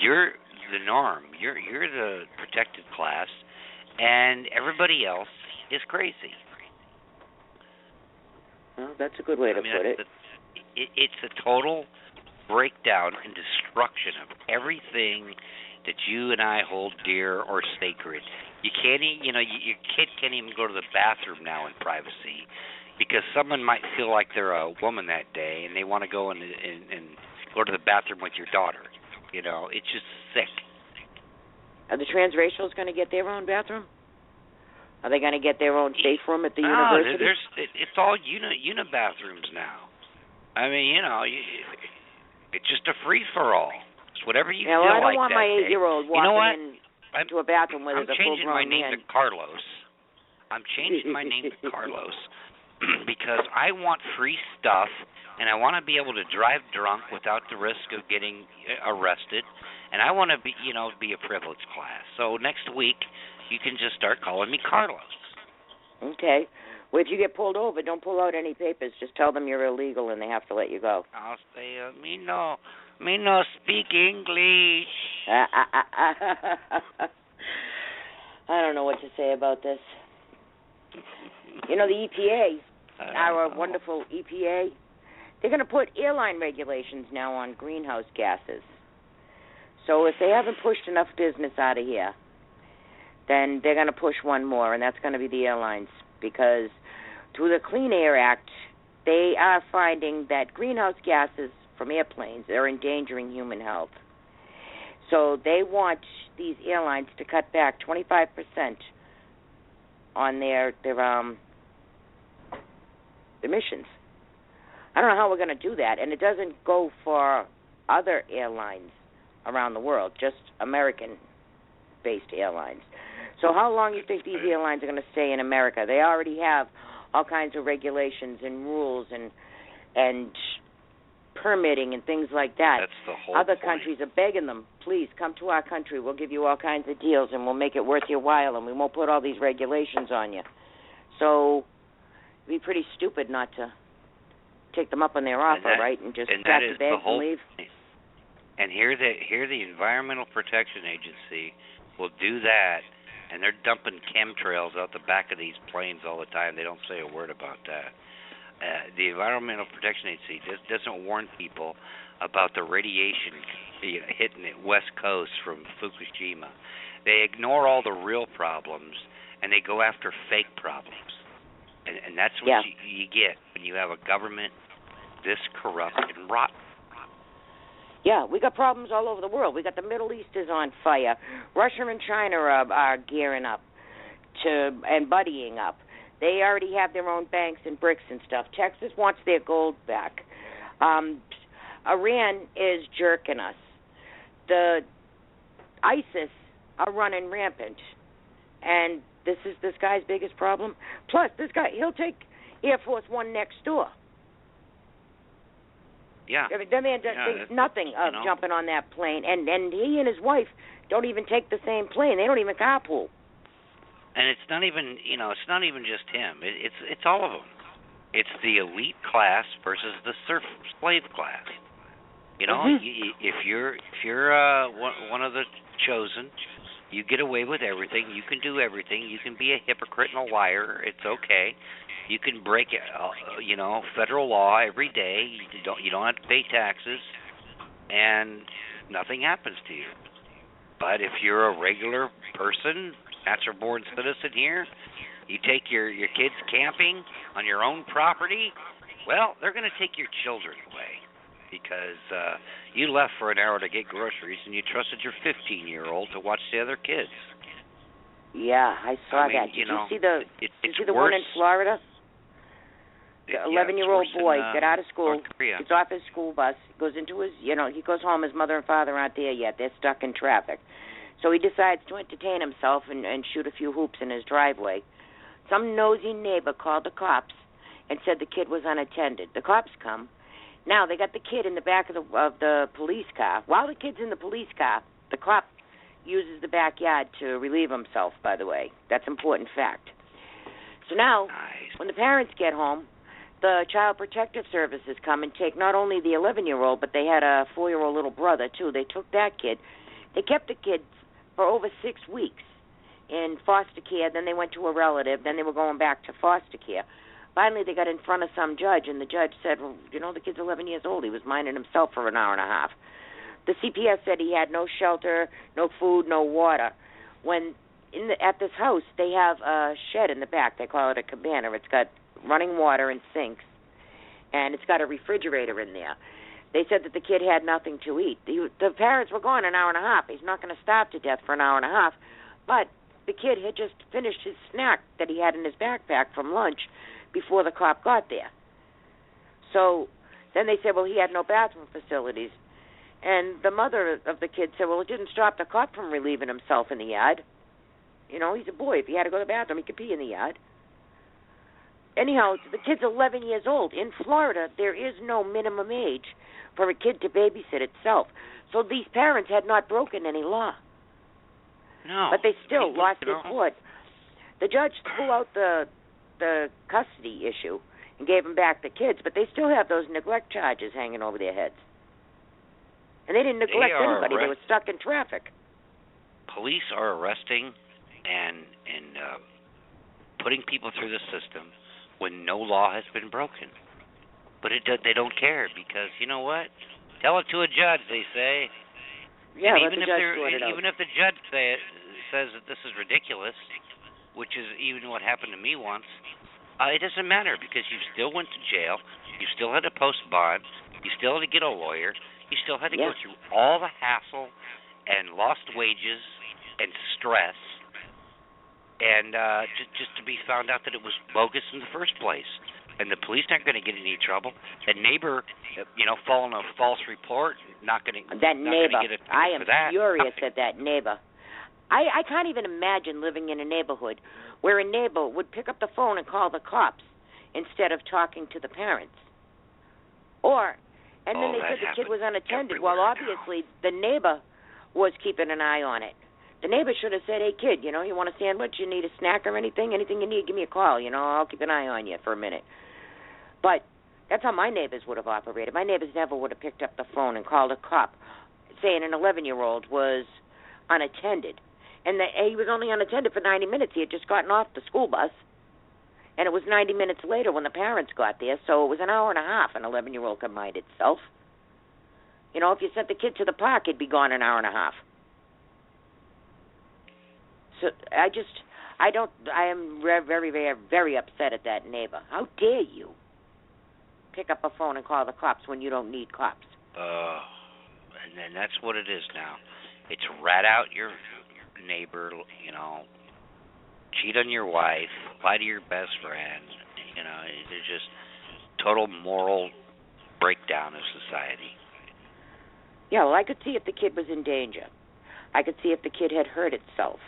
you're the norm. You're the protected class, and everybody else is crazy. Well, that's a good way to put it. It's a total breakdown and destruction of everything that you and I hold dear or sacred. You can't, your kid can't even go to the bathroom now in privacy because someone might feel like they're a woman that day and they want to go and go to the bathroom with your daughter. It's just sick. Are the transracials going to get their own bathroom? Are they going to get their own safe room at the university? It's all unibathrooms now. I mean, it's just a free-for-all. It's whatever you feel like that day. I don't want my 8-year-old walking into a bathroom where there's a full-grown man. I'm changing my name to Carlos. I'm changing my name to Carlos because I want free stuff, and I want to be able to drive drunk without the risk of getting arrested, and I want to be, be a privileged class. So next week, you can just start calling me Carlos. Okay. Well, if you get pulled over, don't pull out any papers. Just tell them you're illegal and they have to let you go. I'll say, me no speak English. I don't know what to say about this. The EPA, our wonderful EPA, they're going to put airline regulations now on greenhouse gases. So if they haven't pushed enough business out of here, then they're going to push one more, and that's going to be the airlines, because through the Clean Air Act, they are finding that greenhouse gases from airplanes are endangering human health. So they want these airlines to cut back 25% on their emissions. I don't know how we're going to do that, and it doesn't go for other airlines around the world, just American-based airlines. So how long do you think these airlines are going to stay in America? They already have all kinds of regulations and rules and permitting and things like that. That's the whole Other point. countries are begging them, please come to our country. We'll give you all kinds of deals and we'll make it worth your while and we won't put all these regulations on you. So it'd be pretty stupid not to take them up on their offer, right, and just pack the bags and leave. And here the Environmental Protection Agency will do that, and they're dumping chemtrails out the back of these planes all the time. They don't say a word about that. The Environmental Protection Agency doesn't warn people about the radiation hitting the West Coast from Fukushima. They ignore all the real problems, and they go after fake problems. And that's what you get when you have a government this corrupt and rotten. Yeah, we got problems all over the world. We got the Middle East is on fire. Russia and China are gearing up and buddying up. They already have their own banks and bricks and stuff. Texas wants their gold back. Iran is jerking us. The ISIS are running rampant. And this is this guy's biggest problem. Plus, this guy, he'll take Air Force One next door. Yeah. I mean, that man thinks nothing of jumping on that plane. And he and his wife don't even take the same plane. They don't even carpool. And it's not even, just him. It's all of them. It's the elite class versus the slave class. If you're one of the chosen, you get away with everything. You can do everything. You can be a hypocrite and a liar. It's okay. You can break, federal law every day. You don't have to pay taxes, and nothing happens to you. But if you're a regular person, natural-born citizen here, you take your kids camping on your own property, well, they're going to take your children away because you left for an hour to get groceries and you trusted your 15-year-old to watch the other kids. Yeah, I saw that. Did you see the one in Florida? The 11-year-old boy got out of school, gets off his school bus, goes into his, he goes home. His mother and father aren't there yet. They're stuck in traffic. So he decides to entertain himself and shoot a few hoops in his driveway. Some nosy neighbor called the cops and said the kid was unattended. The cops come. Now they got the kid in the back of the police car. While the kid's in the police car, the cop uses the backyard to relieve himself, by the way. That's an important fact. So now, when the parents get home, the Child Protective Services come and take not only the 11-year-old, but they had a 4-year-old little brother, too. They took that kid. They kept the kid for over 6 weeks in foster care. Then they went to a relative. Then they were going back to foster care. Finally, they got in front of some judge, and the judge said, well, you know, the kid's 11 years old. He was minding himself for an hour and a half. The CPS said he had no shelter, no food, no water. When at this house, they have a shed in the back. They call it a cabana. It's got running water and sinks, and it's got a refrigerator in there. They said that the kid had nothing to eat. The parents were gone an hour and a half. He's not going to starve to death for an hour and a half. But the kid had just finished his snack that he had in his backpack from lunch before the cop got there. So then they said, well, he had no bathroom facilities. And the mother of the kid said, well, it didn't stop the cop from relieving himself in the yard. You know, he's a boy. If he had to go to the bathroom, he could pee in the yard. Anyhow, the kid's 11 years old. In Florida, there is no minimum age for a kid to babysit itself. So these parents had not broken any law. No. But they still lost in court. The judge threw out the custody issue and gave them back the kids, but they still have those neglect charges hanging over their heads. And they didn't neglect anybody. They were stuck in traffic. Police are arresting and putting people through the system when no law has been broken. But they don't care because, you know what? Tell it to a judge, they say. Yeah, and even if the judge says that this is ridiculous, which is even what happened to me once, it doesn't matter because you still went to jail, you still had to post bond, you still had to get a lawyer, you still had to go through all the hassle and lost wages and stress, and just to be found out that it was bogus in the first place. And the police aren't going to get in any trouble. The neighbor, following a false report, not going to get a ticket I am for that. furious at that neighbor. I can't even imagine living in a neighborhood where a neighbor would pick up the phone and call the cops instead of talking to the parents. And then they said the kid was unattended. Well, obviously, the neighbor was keeping an eye on it. The neighbor should have said, hey, kid, you want a sandwich? You need a snack or anything? Anything you need, give me a call. I'll keep an eye on you for a minute. But that's how my neighbors would have operated. My neighbors never would have picked up the phone and called a cop saying an 11-year-old was unattended. And he was only unattended for 90 minutes. He had just gotten off the school bus. And it was 90 minutes later when the parents got there, so it was an hour and a half an 11-year-old could mind itself. If you sent the kid to the park, he'd be gone an hour and a half. So I am very, very, very upset at that neighbor. How dare you pick up a phone and call the cops when you don't need cops? And then that's what it is now. It's rat out your neighbor, cheat on your wife, lie to your best friend. There's just total moral breakdown of society. Yeah, well, I could see if the kid was in danger. I could see if the kid had hurt itself.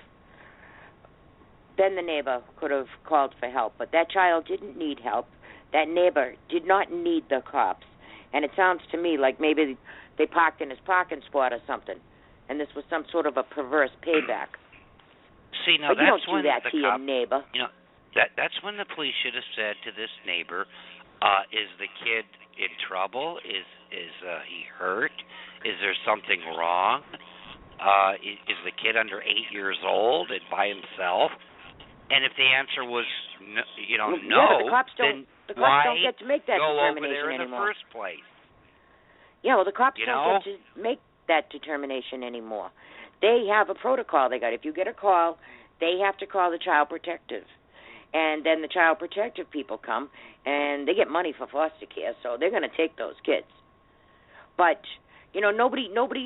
Then the neighbor could have called for help. But that child didn't need help. That neighbor did not need the cops. And it sounds to me like maybe they parked in his parking spot or something, and this was some sort of a perverse payback. See, now but you that's don't do that to your neighbor. That's when the police should have said to this neighbor, is the kid in trouble? Is he hurt? Is there something wrong? Is the kid under 8 years old and by himself? And if the answer was no, the cops don't get to make that go over determination there in anymore. the first place? Yeah, well, the cops don't get to make that determination anymore. They have a protocol they got. If you get a call, they have to call the Child Protective. And then the Child Protective people come, and they get money for foster care, so they're going to take those kids. But, nobody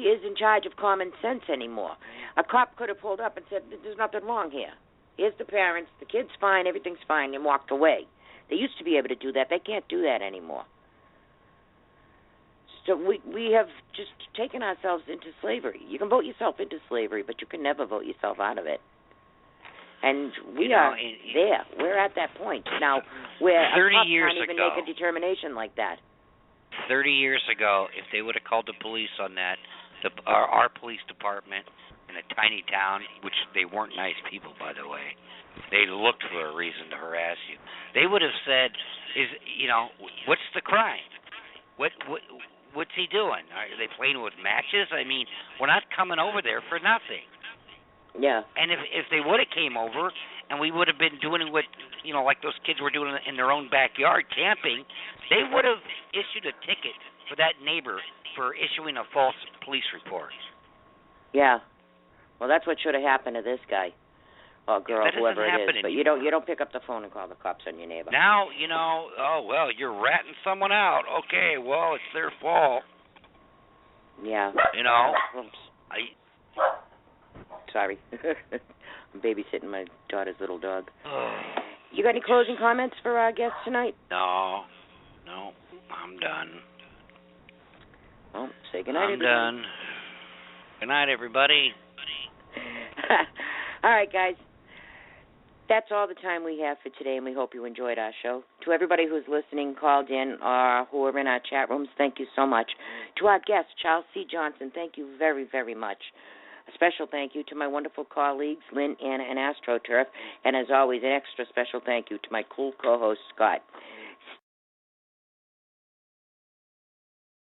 is in charge of common sense anymore. A cop could have pulled up and said, there's nothing wrong here. Here's the parents, the kid's fine, everything's fine, and walked away. They used to be able to do that. They can't do that anymore. So we have just taken ourselves into slavery. You can vote yourself into slavery, but you can never vote yourself out of it. And we are there. We're at that point now where a cop can't even make a determination like that. 30 years ago, if they would have called the police on that, our police department in a tiny town, which they weren't nice people, by the way, they looked for a reason to harass you. They would have said, what's the crime? What's he doing? Are they playing with matches? I mean, we're not coming over there for nothing. Yeah. And if they would have came over and we would have been doing what, like those kids were doing in their own backyard, camping, they would have issued a ticket for that neighbor for issuing a false police report. Yeah. Well, that's what should have happened to this guy. Or girl, whoever it is. But you don't pick up the phone and call the cops on your neighbor. Now, you're ratting someone out. Okay, well, it's their fault. Yeah. Oops. Sorry. I'm babysitting my daughter's little dog. You got any closing comments for our guests tonight? No, I'm done. Well, say goodnight, everybody. I'm done. Good night, everybody. All right, guys. That's all the time we have for today, and we hope you enjoyed our show. To everybody who's listening, called in, or who are in our chat rooms, thank you so much. To our guest, Charles C. Johnson, thank you very, very much. A special thank you to my wonderful colleagues, Lynn, Anna, and AstroTurf, and as always, an extra special thank you to my cool co-host, Scott.